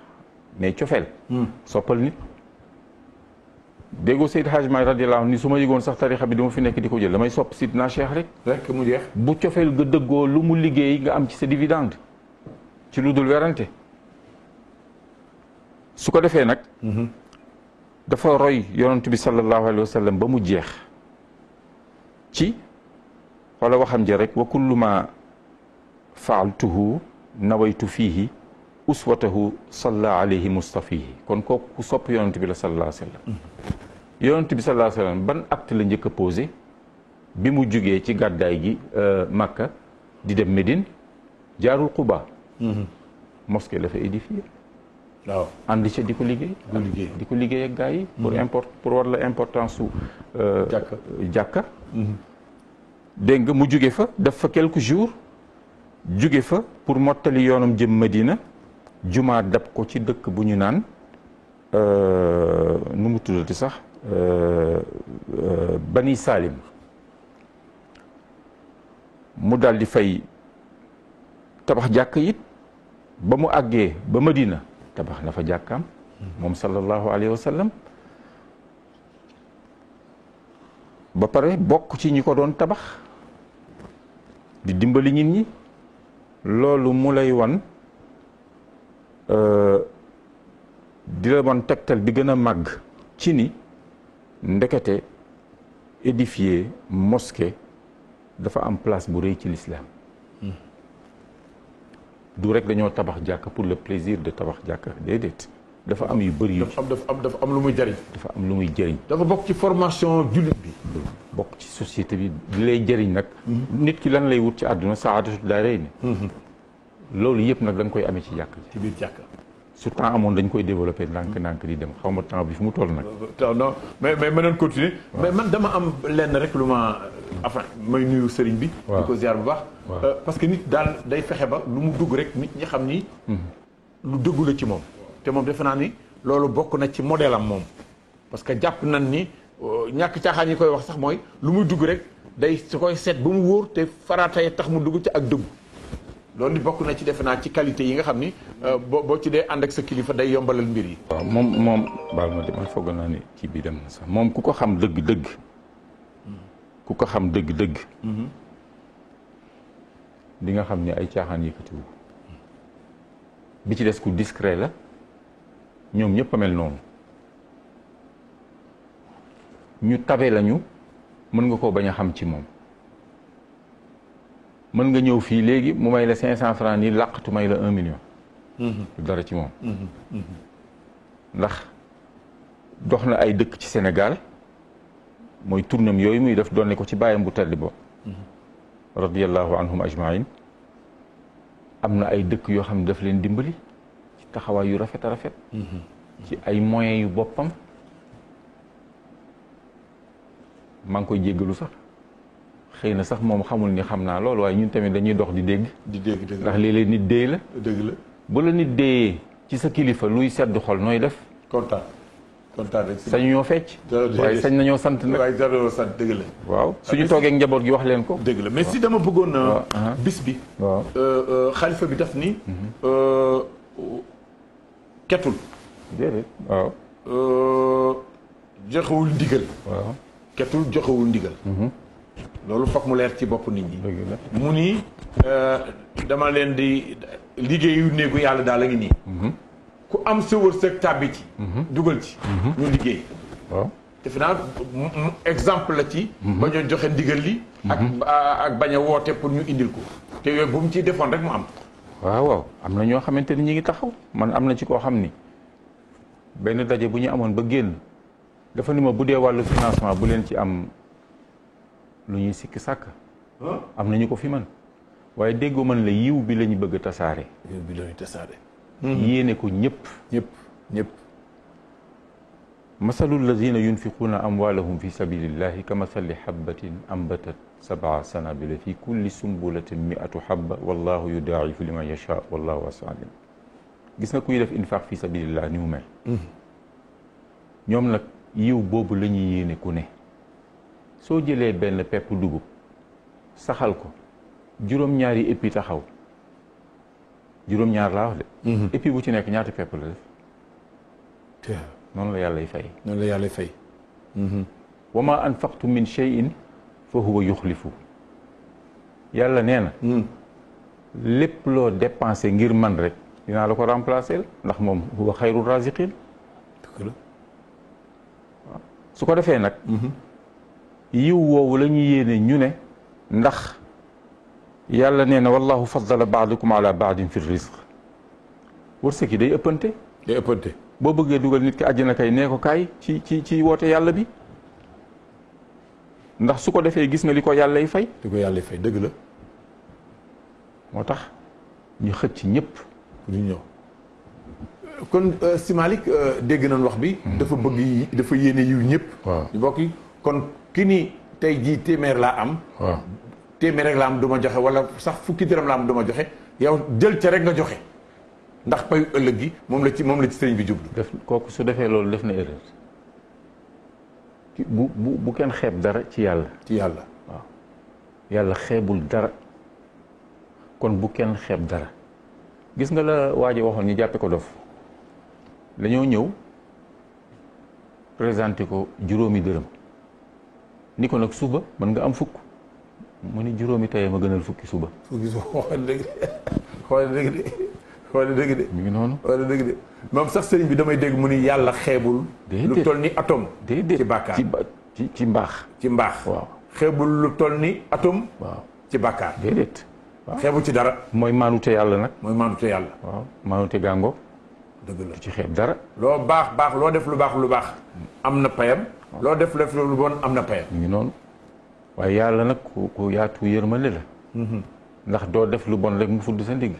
mais cofeel soppal nit déggoo Seydi Hadji Malick radiyallahu anhu ni su ma yëgoon sax tarixa bi dama fi nekk di ko jël damay sopp Sidna Cheikh rek mu jeex bu cofeel nga dëggoo lu mu liggéey nga am ci sa dividende ci lu dul werante su ko defee nag dafa roy yonent bi sallallahu alayhi wa sallam ba mu jeex ci wala waxam ja rek wa kullu ma faaltuhu nawaytu fiihi uswatahu salla alayhi mustafihi kon kooku ku sopp yonent bi la sallallahu alayhi wa sallam yonent bi sallallahu alayhi wa sallam ban acte la njëkk a posé bi mu jugee ci gàddaay gi Makka di dem Médine jaarul Quba mosquée la fa édifié waaw ànd ca di ko liggéey di ko liggéey ak gars yi pour war la importance su jàkka dégg nga mu jóge fa def fa quelques jours jóge fa pour mottali yoonam jëm Madina jumaa dab ko ci dëkk bu ñu naan nu mu tuddati sax Bani Salim mu daal di fay tabax jàkk it ba mu àggee ba Madina tabax na fa jàkkaam moom sallallahu alayhi wa sallam ba pare bokk ci ñi ko doon tabax di dimbali nit ñi loolu mu lay wan di la wan tegtal bi gën a màgg ci ni ndekete édifier mosquée dafa am place bu rëy ci l'islam du rek dañoo tabax jàkk pour le plaisir de tabax jàkk déedéet dafa am yu bëri yu dafa am lu muy jëriñ dafa am lu muy jëriñ dafa bokk ci formation jullit bi bokk ci société bi li lay jëriñ nag nit ki lan lay wut ci àdduna saadatu daarayni loolu yëpp nag da nga koy amee ci jàkk ci biir jàkk su temps amoon dañ koy développé ndànk-ndànk di dem xaw ma temps bi fu mu toll nag non mais ma doon continuer mais man dama am lenn rek lu ma enfin may nuyu sëriñ bi di ko ziar bu baax parce que nit daal day fexe ba lu mu dugg rek nit ñi xam ni lu dëggu la ci moom te moom defe naa ni loolu bokk na ci modèle am moom parce que jàpp nañ ni ñàkk caaxaan yi koy wax sax mooy lu muy dugg rek day su koy seet ba mu wóor te faraatay tax mu dugg ci ak dëggu loolu bokk na ci defe naa ci qualité yi nga xam ni boo ci dee ànd ak sa kilifa day yombalal mbir yi waaw moom baal ma demal foog naa ne kii bi dem na sax moom ku ko xam dëgg-dëgg ku ko xam dëgg-dëgg di nga xam ni ay caaxaan yëkkatiwu bi ci des ku discret la ñoom ñëpp a mel noonu ñu tabe lañu mën nga koo bañ a xam ci moom mën nga ñëw fii léegi mu may la 500 francs nii làqatu may la 1 million dara ci moom ndax dox na ay dëkk ci Sénégal mooy tournam yooyu muy def doon ne ko ci bàyyam bu tedd ba radiyallahu anhum ajmain am na ay dëkk yoo xam ne daf leen dimbali ci taxawaay yu rafet a rafet ci ay moyens yu boppam maa ngi koy jéggalu sax xëy na sax moom xamul ni xam naa loolu waaye ñun tamit dañuy dox di dégg. di dégg dëgg ndax léeg-léeg nit déey la. dëgg la bu la nit déeyee ci sa kilifa luy sedd xol nooy def. kontaan rek. sañu ñoo fecc. waaye sañ nañoo sant nag. waaye sañoo sant dëgg la. waaw suñu toogee ak njaboot gi wax leen ko. dëgg la mais si dama bëggoon bis bi. waaw xalifa bi daf ni. ketul. déedéet waaw. joxewul ndigal. waaw ketul joxewul ndigal. loolu foog mu leer ci bopp nit ñi. dëgg la mu ni dama leen di liggéeyu néegu yàlla daal la ngi nii. ku am sa wërsëg tàbbi ci. dugal ci. ñu liggéey. waaw defe naa exemple la ci. bañ a joxe ndigal li. ak bañ a woote pour ñu indil ko. te yooyu bu mu ciy defoon rek mu am. waaw am na ñoo xamante ni ñi ngi taxaw man am na ci koo xam ni benn daje bu ñu amoon ba génn dafa ni ma bu dee wàllu financement bu leen ci am lu ñuy sikki sàkk. am na ñu ko fi man waaye déggoo man la yiw bi la ñu bëgg a tasaare. yiw bi la ñu tasaare. yéene ko ñëpp. ñëpp. masalu lazina yunfiquuna amwaalahum fi sabilillahi ka masali habbatin ambatat sab'a sanabila fi kulli sumbulatin mi'atu habba wallahu yudaa'ifu liman yashaa wallahu wasi'un alim. gis nga kuy def infaq fi sabilillah ni mu mel. ñoom nag yiw boobu la ñuy yéene ku ne. soo jëlee benn pepp dugub saxal ko juróom-ñaari épi taxaw juróom-ñaar laa wax de. épi bu ci nekk ñaata pepp la def. noonu la yàllay fay. noonu la yàllay fay. wa ma anfaqtu min shay'in fa huwa yuxlifu. yàlla nee na. lépp loo dépensé ngir man rek dinaa la ko remplacer ndax moom huwa xayru raziqin. dëgg la. su ko defee nag. yiw woowu la ñuy yéene ñu ne ndax yàlla nee na wallahu faddala ba'dakum ala ba'din fi rizq. wërsëg yi day ëppante. day ëppante. boo bëggee dugal nit ki àjjana kay nee ko kaay ci woote yàlla bi ndax su ko defee gis nga li ko yàllay fay. li ko yàllay fay dëgg la. moo tax ñu xëcc ñëpp. ñu ñëw kon si Malick dégg nañ wax bi. dafa bëgg dafa yéene yiw ñëpp. waaw ñu bokk kon ki ni tey jii téeméer laa am. waaw téeméer rek laa am du ma joxe wala sax fukki dërëm laa am du ma joxe yow jël ca rek nga joxe. ndax payu ëllëg gi moom la ci sëriñ bi jublu. def kooku su defee loolu def na erreur bu kenn xeeb dara ci yàlla. ci yàlla. waaw yàlla xeebul dara kon bu kenn xeeb dara gis nga la waa ji waxoon ñu jàppe ko dof dañoo ñëw présenté ko juróomi dërëm ni ko nag suba mën nga am fukk mu ni juróomi tey ma gënal fukki suba. fukki suba xool dëgg de. xoole dëgg de mi ngi noonu xoole dëgg de moom sax sëriñ bi damay dégg mu ni yàlla xeebul. lu toll ni atome. déedéet ci bàkkaar ci mbaax. ci mbaax. waaw xeebul lu toll ni atome. waaw ci bàkkaar. déedéet. waaw xeebul ci dara. mooy maanute yàlla nag. mooy maanute yàlla. waaw maanute gàngo. dëgg la ci xeeb dara. loo baax loo def lu baax am na payam. loo def lu bon am na payam. mi ngi noonu waaye yàlla nag ku yaatu yërmande la. ndax doo def lu bon rek mu fudd sa ndigg.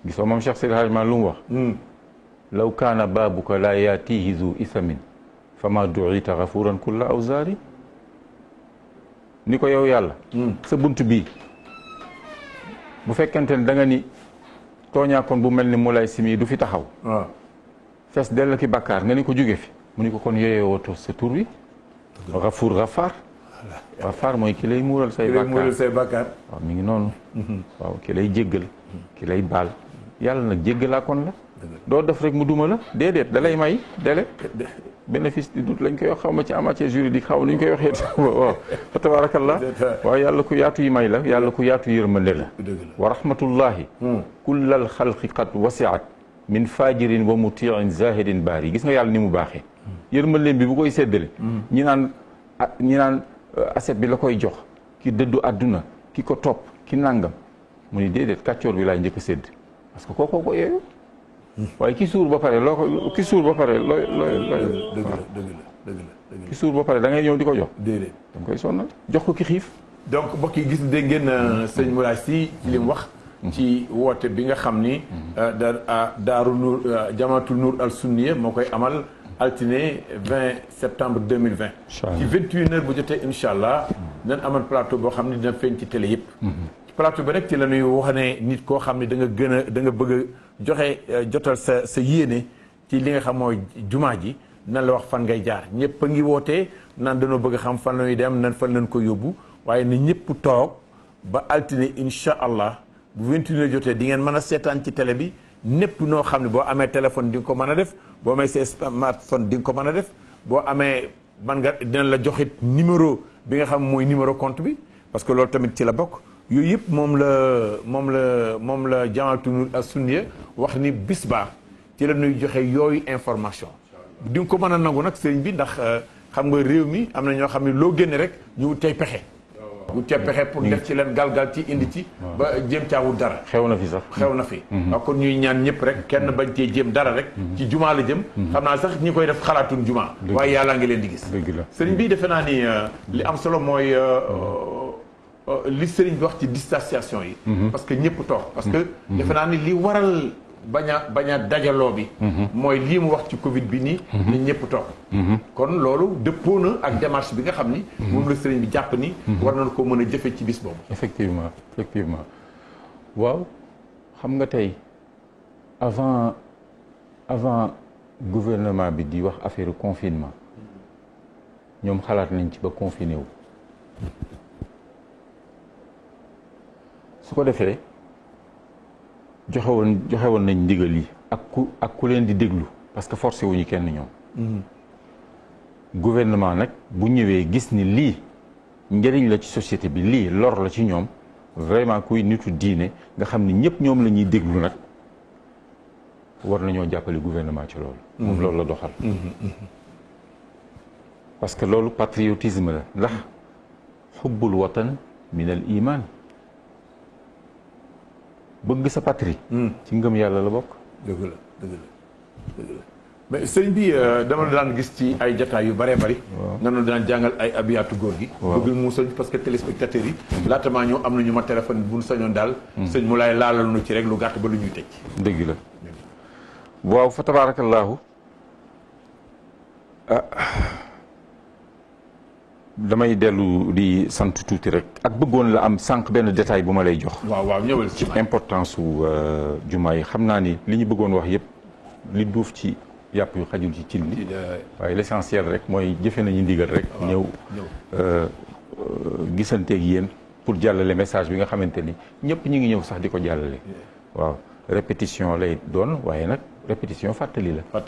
gisoo moom Cheikh Seydi Hadji Malick lu mu wax. law kaana baabuka laa yaatihi zu isamin fa ma duita gafuran kulla awzaari ni ko yow yàlla. sa bunt bii bu fekkente ne da nga ni tooñaakoon bu mel ni Moulay Simi du fi taxaw. waaw fees dell ki bàkkaar nga ni ko jóge fi mu ni ko kon yooyee woto sa tur wi. gafuur gafaar. gafaar mooy ki lay muural say bàkkaar. waaw mi ngi noonu. waaw ki lay jéggal. ki lay baal yàlla nag jéggalaa kon la. doo def rek mu duma la déedéet da lay may délai bénéfice du doute lañ koy wax xaw ma ci en matière juridique xaw nu ñu koy waxee waaw fa tabarakallah waaw yàlla ku yaatu yi may la yàlla ku yaatu yërmande la wa rahmatullahi kullal xalqi qad wasiat min fajirin wa mutiin zahidin baari gis nga yàlla ni mu baaxee yërmandeem bi bu koy séddale ñi naan aset bi la koy jox ki dëddu àdduna ki ko topp ki nàngam mu ni déedéet kàccoor bi laay njëkk a sédd parce que kookoo ko yeeyu waaye ki suur ba pare loo ko ki suur ba pare looy dëgg la ki suur ba pare da ngay ñëw di ko jox déedéet da nga koy sonnal jox ko ki xiif donc mbokk yi gis dégg ngeen sëñ Moulay Sy li mu wax ci woote bi nga xam ni daaru nuur jamaatul nuur al sunniya moo koy amal altine 20 septembre 2020. incha allah ci 21h bu jotee incha allah. dinañ amal plateau boo xam ne dina feeñ ci télé yëpp. ci plateau bi rek ci la ñuy wax ne nit koo xam ne da nga gën a da nga bëgg a joxe jotal sa yéene ci li nga xam mooy jumaa ji nan la wax fan ngay jaar ñëpp a ngi wootee naan dañoo bëgg a xam fan la ñuy dem nan fan lañ ko yóbbu waaye na ñëpp toog ba altine incha allah bu 21h jotee di ngeen mën a seetaan ci télé bi. népp noo xam ne boo amee téléphone di nga ko mën a def boo amee sa smartphone di nga ko mën a def boo amee man nga dina la joxit numéro bi nga xam mooy numéro compte bi parce que loolu tamit ci la bokk yooyu yëpp moom la Jamaatu Nour as-Sunniya wax ni bis baa ci la ñuy joxe yooyu information di nga ko mën a nangu nag sëriñ bi ndax xam nga réew mi am na ñoo xam ne loo génne rek ñu tey pexe bu ca pexe pour def ci leen galgal ci indi ci ba jéem caawul dara xew na fi sax xew na fi waaw kon ñuy ñaan ñëpp rek kenn bañ cee jéem dara rek ci jumaa la jëm xam naa sax ñi koy def xalaatun jumaa waaye yàllaa ngi leen di gis sëriñ bi defe naa ni li am solo mooy li sëriñ bi wax ci distanciation yi parce que ñëpp toog parce que defe naa ni li waral bañ a dajaloo bi mooy lii mu wax ci Covid bi nii ni ñëpp toog kon loolu dëppoo na ak démarche bi nga xam ni moom la sëriñ bi jàpp ni war nañu ko mën a jëfe ci bis boobu effectivement waaw xam nga tey avant gouvernement bi di wax affaire confinement ñoom xalaat nañ ci ba confiné wu su ko defee joxe woon nañ ndigal yi ak ku leen di déglu parce que forcé wuñu kenn ñoom gouvernement nag bu ñëwee gis ni lii njëriñ la ci société bi lii lor la ci ñoom vraiment kuy nitu diine nga xam ni ñëpp ñoom la ñuy déglu nag war nañoo jàppale gouvernement ci loolu moom loolu la doxal parce que loolu patriotisme la ndax xubbul watan min al iman bëgg sa patrie ci ngëm yàlla la bokk dëgg la mais sëñ bi dama daan gis ci ay jataay yu bëree bëri nanu daan jàngal ay abiyaatu góor gi bëgg muusal parce que téléspectateurs yi laatamaa ñëw am nañu ma téléphone bu ñu sañoon daal sëñ mu laay laalal nu ci rek lu gàtt ba lu ñuy tëj dëgg la waaw fa tabaarakallaahu damay dellu di sant tuuti rek ak bëggoon la am sànq benn détail bu ma lay jox waaw ñëwal ci importance su jumaa yi xam naa ni li ñu bëggoon wax yëpp li duuf ci yàpp yu xajul ci cin li waaye l'essentiel rek mooy jëfe nañu ndigal rek ñëw gisanteeg yéen pour jàllale message bi nga xamante ni ñëpp ñu ngi ñëw sax di ko jàllale waaw répétition lay doon waaye nag répétition fàttali la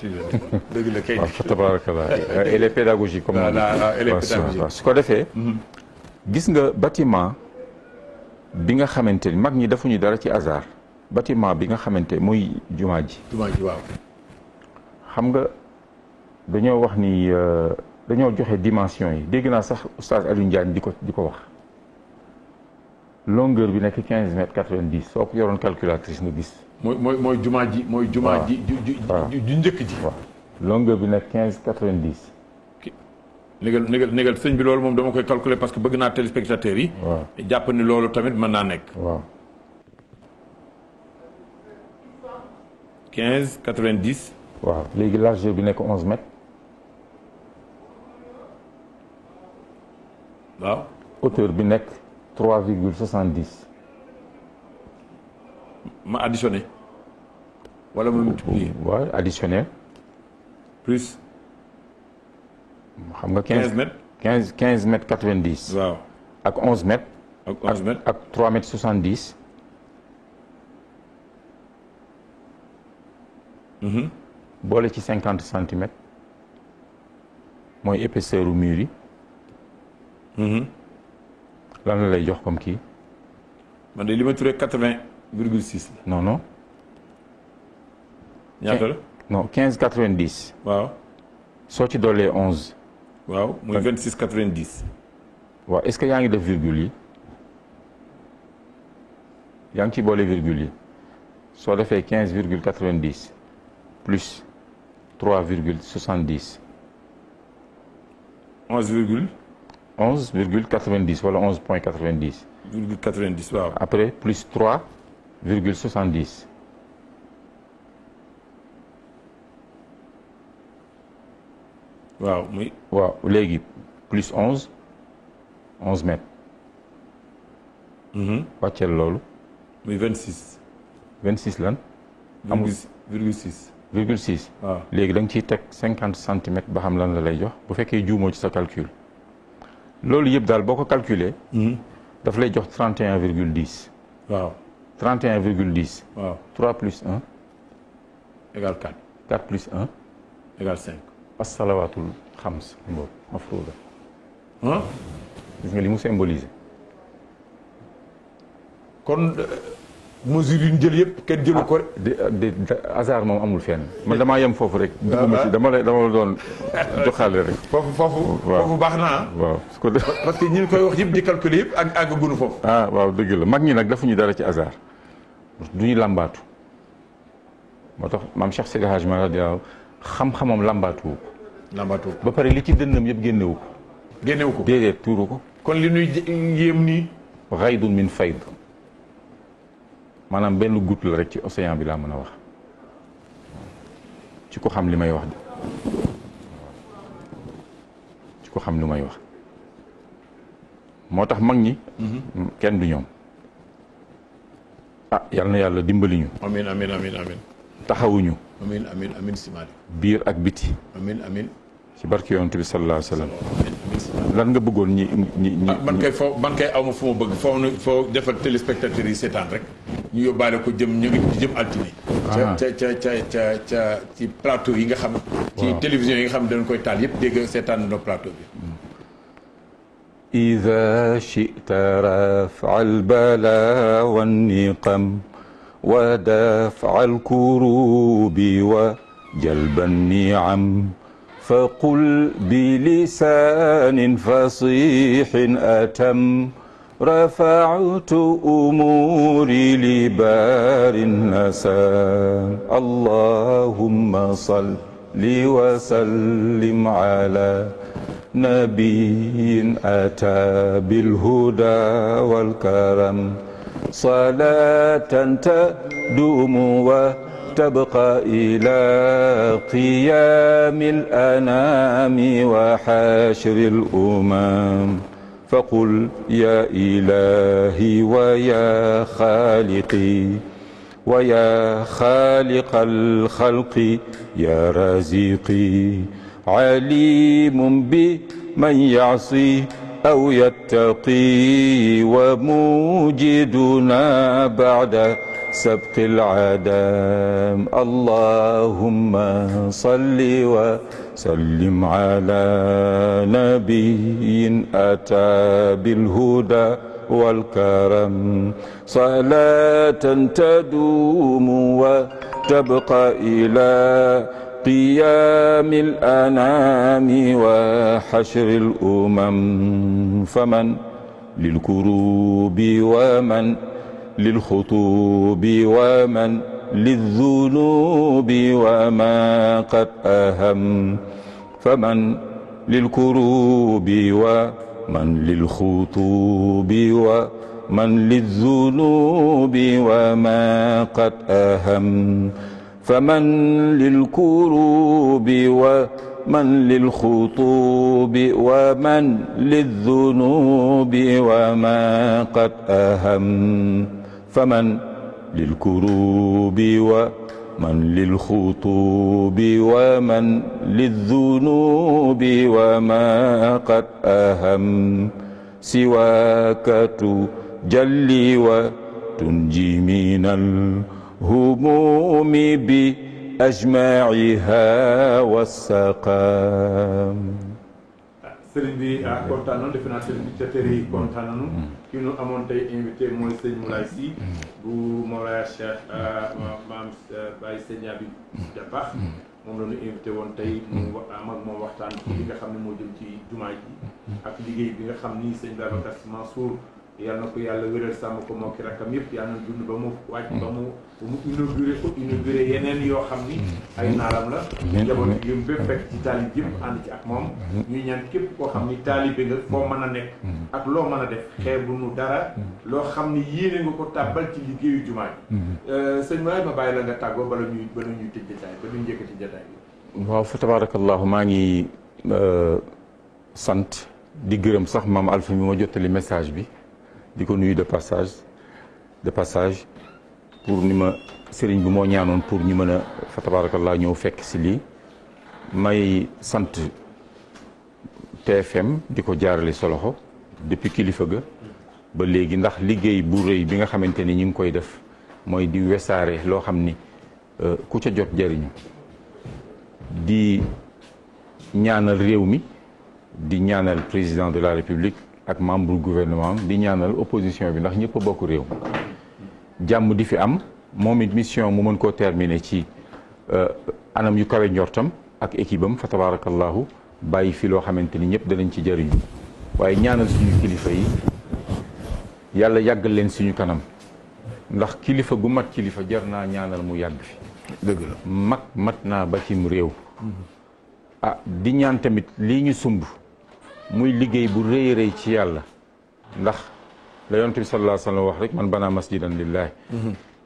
dëgg la kay waaw fa tabarakallah elle est pédagogique comme on su ko defee gis nga bâtiment bi nga xamante ni mag ñi defuñu dara ci hasard bâtiment bi nga xamante muy jumaa ji waaw xam nga dañoo wax ni dañoo joxe dimension yi dégg naa sax oustaz Aliou Ndiagne di ko wax longueur bi nekk 15 mètres 90 soo ko yoroon calculatrice nga gis mooy jumaa ji ju njëkk ji waaw longueur bi nekk 15 90 négal sëñ bi loolu moom dama koy calculer parce que bëgg naa téléspectateurs yi jàpp ni loolu tamit mën naa nekk waaw 15 90 waaw léegi largeur bi nekk 11 mètres waaw hauteur bi nekk 3,70 ma additionné wala ma multiplier waaw additionné plus xam nga 15 mètres 15 mètres 90 waaw ak 11 mètres ak 11 mètres ak 3 mètres 70 boole ci 50 centimètres mooy épaisseur u mur yi lan la lay jox comme kii man de li ma turee 80,6 la non ñaata la non 15 90 waaw soo ci doolee 11 waaw muy 26 90 waaw est-ce que yaa ngi def virgule yi yaa ngi ci boole virgule yi soo defee 15,90 plus 3,70 11,90 wala 11,90 0,90 waaw après plus 3,70 waaw muy. waaw léegi plus 11 mètres. wàcceel loolu. muy 26. 26 lan. amul ,6. ,6. waaw léegi da nga ciy teg 50 centimètres ba xam lan la lay jox bu fekkee juumoo ci sa calcul. loolu yëpp daal boo ko calculer. daf lay jox 31,10. waaw 31,10. waaw 3 plus 1. égale 4. 4 plus 1. égale 5. assalawaatul xams boobu mafruuda. gis nga li mu symbolisé. kon mesures yi ñu jël yëpp kenn jëlu ko rek. de hasard moom amul fenn. man damaa yem foofu rek. dugguma ci dama la doon joxaale rek. foofu baax na waaw parce que ñi ñu koy wax yëpp di calculer yëpp ak àggaguñu foofu. waaw dëgg la mag ñi nag defuñu dara ci hasard. du ñu làmbaatu. moo tax maam Cheikh Seydi Hadji Malick radiyallahu xam-xamam làmbaatuwu ko. làmbaatuwu ko ba pare li ci dënnam yëpp génnewu ko. génnewu ko déedéet tuuru ko. kon li ñuy yéem nii. ghaydun min fayd. maanaam benn goutte la rek ci océan bi laa mën a wax ci ko xam li may wax de ci ko xam li may wax moo tax mag ñi kenn du ñoom yal na yàlla dimbali ñu amiin amiin amiin amiin taxawuñu amiin amiin amiin si Malick biir ak biti amiin amiin ci barke yonent bi sallallahu alayhi wa sallam lan nga bëggoon ñi man kay aw ma fu ma bëgg foo defal téléspectateurs yi seetaan rek ñu yóbbaale ko ñu ngi jëm altine ca ci plateau yi nga xam ci télévision yi nga xam dañ koy taal yëpp dégg seetaan no plateau bi إذا شئت رفع البلاء والنقم ودفع الكروب وجلب النعم فقل بلسان فصيح أتم رفعت أموري لبار النسام اللهم صل وسلم على نبي أتى بالهدى والكرم صلاة تدوم وتبقى إلى قيام الأنام وحشر الأمم فقل يا إلهي ويا خالقي ويا خالق الخلق يا رازقي عليم بمن يعصي أو يتقي وموجدنا بعد سبق العدم اللهم صل وسلم على نبي أتى بالهدى والكرم صلاة تدوم وتبقى إلى قيام الأنام وحشر الأمم فمن للكروب ومن للخطوب ومن للذنوب وما قد أهم فمن للكروب ومن للخطوب ومن للذنوب وما قد أهم فمن للكروب ومن للخطوب ومن للذنوب وما قد أهم فمن للكروب ومن للخطوب ومن للذنوب وما قد أهم سواك تجلي وتنجي من الهموم بأجمعها والسقام sëriñ bi kontaan nañu defe naa sëriñ bi ca tere yi kontaan nañu ki ñu amoon tey invité mooy sëñ Moulay Sy bu Mawlaya Cheikh maam Baye Sëñ Abi Dabakh moom la ñu invité woon tey mu am ak moom waxtaan ci li nga xam ne moo jëm ci jumaa ji ak liggéey bi nga xam ni sëñ Babacar Sy Mansour yàlla na ko yàlla wéral sàmm ko moo ki rakkam yëpp yàlla na dund ba mu wàcc ba mu inauguré yeneen yoo xam ni ay naaram la njaboot yu bépp fekk ci taalib yëpp ànd ci ak moom ñuy ñaan képp koo xam ni taalibe nga foo mën a nekk ak loo mën a def xeebu nu dara loo xam ni yéene nga ko tàbbal ci liggéeyu jumaa ji sëñ Moulay ma bàyyi la nga tàggoo bala ñuy tëj jotaay ba ñu njëkkati jotaay bi waaw fa tabarakallahu maa ngi sant di gërëm sax maam Alpha mi ma jottali message bi di ko nuyu de passage pour ni ma sëriñ bi moo ñaanoon pour ñu mën a fa tabarakallah ñëw fekk si lii may sant TFM di ko jaarale sa loxo depuis kilifa ga ba léegi ndax liggéey bu rëy bi nga xamante ni ñu ngi koy def mooy di wesaare loo xam ni ku ca jot jariñu di ñaanal réew mi di ñaanal président de la république ak membre gouvernement di ñaanal opposition bi ndax ñëpp a bokk réew jàmm di fi am moom it mission mu mën koo terminer ci anam yu kawe njortam ak équipe am fa tabarakallahu bàyyi fi loo xamante ni ñëpp danañ ci jëriñu waaye ñaanal suñu kilifa yi yàlla yàggal leen suñu kanam ndax kilifa gu mat kilifa jar naa ñaanal mu yàgg fi dëgg la mat naa ba cim réew di ñaan tamit lii ñu sumb muy liggéey bu rëy rëy ci yàlla ndax la yonent bi sallallahu alayhi wa sallam wax rek man banaa masjidan lillahi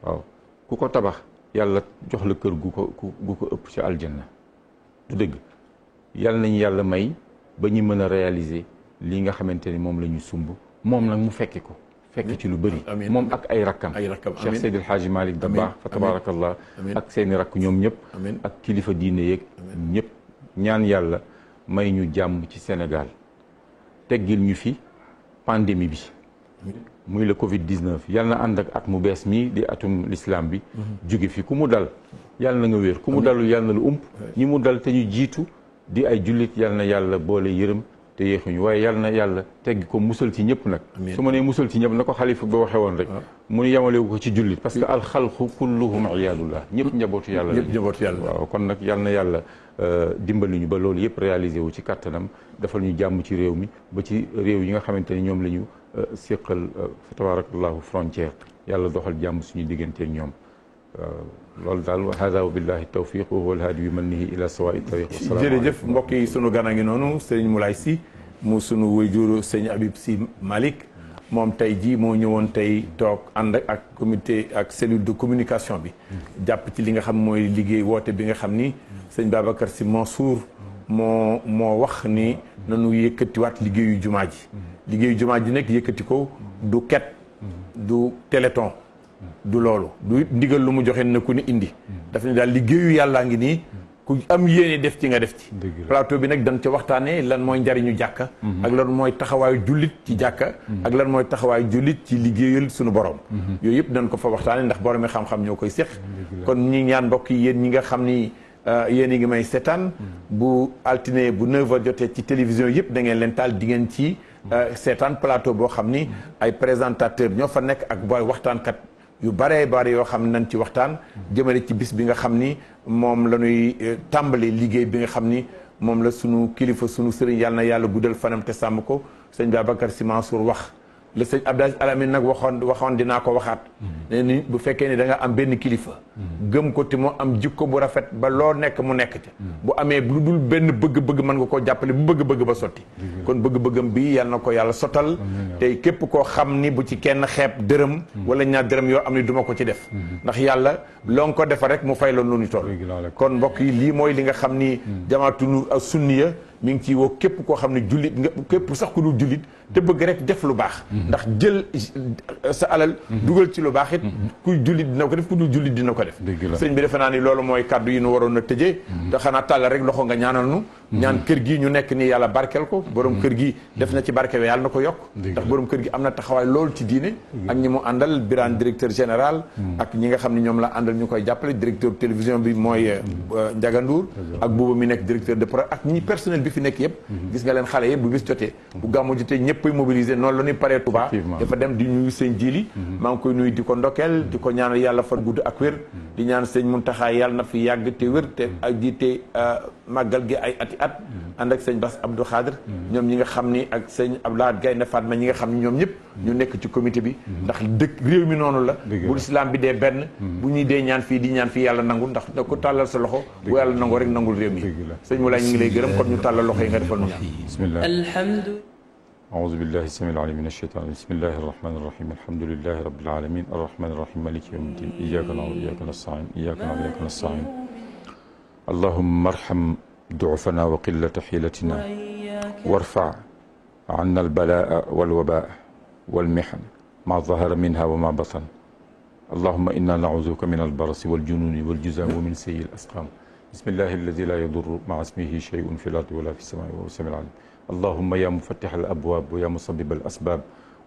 waaw ku ko tabax yàlla jox la kër gu ko ëpp ci aljanna du dëgg yàlla nañu yàlla may ba ñu mën a réaliser lii nga xamante ni moom la ñu sumb moom nag mu fekke ko fekk ci lu bëri moom ak ay rakkam Cheikh Seydil Hadji Malick Dabakh fa tabarakallah ak seeni rakk ñoom ñëpp ak kilifa diine yeeg ñëpp ñaan yàlla may ñu jàmm ci Sénégal teggil ñu fi pandémie bi muy le Covid 19 yàlla na ànd ak at mu bees mii di atum l'islam bi jóge fi ku mu dal yàlla na nga wér ku mu dalul yàlla na lu ump ñi mu dal te ñu jiitu di ay jullit yàlla na yàlla boole yërëm te yéexuñu waaye yàlla na yàlla teggi ko musal ci ñëpp nag su ma nee musal ci ñëpp na ko xalifa ba waxee woon rek mu nu yemalewu ko ci jullit parce que alxalqu kulluhum iyadullah ñëpp njabootu yàlla waaw kon nag yàlla na yàlla dimbali ñu ba loolu yëpp réalisé wu ci kattanam defal ñu jàmm ci réew mi ba ci réew yi nga xamante ni ñoom la ñu séqal fa tabarakallahu frontière yàlla doxal jàmm suñu digganteeg ñoom loolu daal wa hada wa billahi tawfiq wa huwa alhaadi bi mannihi ila sawa'i tariq jërëjëf mbokk yi sunu gan a ngi noonu Serigne Moulay Sy mu sunu wayjuru Serigne Habib Sy Malick moom tey jii moo ñëwoon tey toog ànd ak comité ak cellule de communication bi jàpp ci li nga xam mooy liggéey woote bi nga xam ni sëñ Babacar Sy Mansour moo wax ni nanu yëkkatiwaat liggéeyu jumaa ji liggéeyu jumaa ji nekk yëkkati ko du ket du téléthon du loolu du ndigal lu mu joxe na ku ni indi daf ne daal liggéeyu yàllaa ngi nii ku am yéene def ci nga def ci plateau bi nag dañ ca waxtaanee lan mooy njariñu jàkka ak lan mooy taxawaayu jullit ci jàkka ak lan mooy taxawaayu jullit ci liggéeyal suñu borom yooyu yëpp dañ ko fa waxtaanee ndax borom yi xam-xam ñoo koy séq kon ñi ñaan mbokk yi yéen ñi nga xam ni yéen a ngi may seetaan bu altine bu 9h jotee ci télévision yëpp da ngeen leen taal di ngeen ci seetaan plateau boo xam ni ay présentateurs ñoo fa nekk ak booy waxtaankat yu baree bari yoo xam ne nañ ci waxtaan jëmale ci bis bi nga xam ni moom la ñuy tàmbali liggéey bi nga xam ni moom la sunu kilifa sunu sëriñ yàlla na yàlla guddal fanam te sàmm ko sëñ Babacar Sy Mansour wax le sëñ Abdou Aziz Al Amine nag waxoon dinaa ko waxaat ne ni bu fekkee ni da nga am benn kilifa gëm ko te moo am jikko bu rafet ba loo nekk mu nekk ca bu amee lu dul benn bëgg-bëgg mën nga koo jàppale bu bëgg-bëgg ba sotti kon bëgg-bëggam bi yàlla na ko yàlla sottal tey képp koo xam ni bu ci kenn xeeb dërëm wala ñaar dërëm yoo am ni duma ko ci def ndax yàlla loo nga ko defa rek mu fay la lu ñu toll kon mbokk yi lii mooy li nga xam ni jamaatu Nuur ak sunniya mi ngi ciy woo képp koo xam ne jullit nga képp sax ku dul jullit te bëgg rek def lu baax ndax jël sa alal dugal ci lu baax it kuy jullit dina ko def ku dul jullit dina ko def sëñ bi defe naa ni loolu mooy kàddu yi nu waroon a tëjee te xanaa tàllal rek loxo nga ñaanal nu ñaan kër gi ñu nekk nii yàlla barkeel ko borom kër gi def na ci barke we yàlla na ko yokk ndax borom kër gi am na taxawaay loolu ci diine ak ñi mu àndal Birane directeur général ak ñi nga xam ne ñoom la àndal ñu koy jàppale directeur télévision bi mooy Ndiaga Ndour ak boobu mi nekk directeur de programme ak ñi personnel bi fi nekk yëpp gis nga leen xale yëpp bu bis jotee bu gàmmu jotee ñëppay mobiliser noonu la ñuy paree Touba dafa dem di nuyu sëñ Jili maa ngi koy nuyu di ko ndokkeel di ko ñaanal yàlla fan gudd ak wér di ñaan sëñ Muntaxa yàlla na fi yàgg te wér te ak jiite màggal gi ay ati at ànd ak sëñ Bass Abdou Khadre ñoom ñi nga xam ni ak sëñ Abdoulaye Gaynde Fatma ñi nga xam ni ñoom ñëpp ñu nekk ci comité bi ndax dëkk réew mi noonu la bu islam bi dee benn bu ñuy dee ñaan fii di ñaan fii yàlla nangul ndax da ko tàllal sa loxo bu yàlla nangoo rek nangul réew mi sëñ Moulay ñu ngi lay gërëm kon ñu tàllal loxo yi nga defal ñu ñaan bismillah alhamdu أعوذ بالله السميع العليم من الشيطان بسم الله الرحمن الرحيم الحمد لله رب العالمين الرحمن الرحيم مالك يوم الدين إياك نعبد وإياك نستعين إياك نعبد وإياك نستعين اللهم ارحم ضعفنا وقلة حيلتنا وإياك وارفع عنا البلاء والوباء والمحن ما ظهر منها وما بطن. اللهم إنا نعوذ بك من البرص والجنون والجذام ومن سيء الأسقام. بسم الله الذي لا يضر مع اسمه شيء في الأرض ولا في السماء وهو السميع العليم. اللهم يا مفتح الأبواب ويا مسبب الأسباب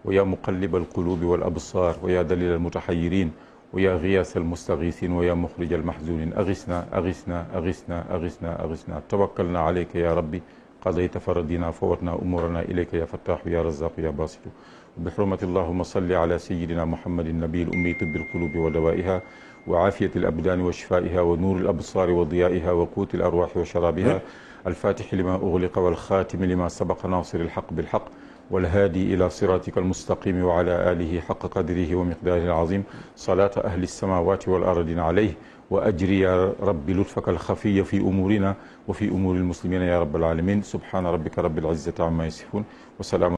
ويا مقلب القلوب والأبصار ويا دليل المتحيرين ويا غياث المستغيثين ويا مخرج المحزونين أغثنا أغثنا أغثنا أغثنا أغثنا. توكلنا عليك يا ربي قضيت فرضنا فوتنا أمورنا إليك يا فتاح يا رزاق يا باسط. بحرمة اللهم صل على سيدنا محمد النبي الأمي طب القلوب ودوائها وعافية الأبدان وشفائها ونور الأبصار وضيائها وقوت الأرواح وشرابها الفاتح لما أغلق والخاتم لما سبق ناصر الحق بالحق والهادي إلى صراطك المستقيم وعلى آله حق قدره ومقداره العظيم. صلاة أهل السماوات والأرض عليه وأجري يا رب لطفك الخفي في أمورنا وفي أمور المسلمين يا رب العالمين. سبحان ربك رب العزة عما يصفون وسلام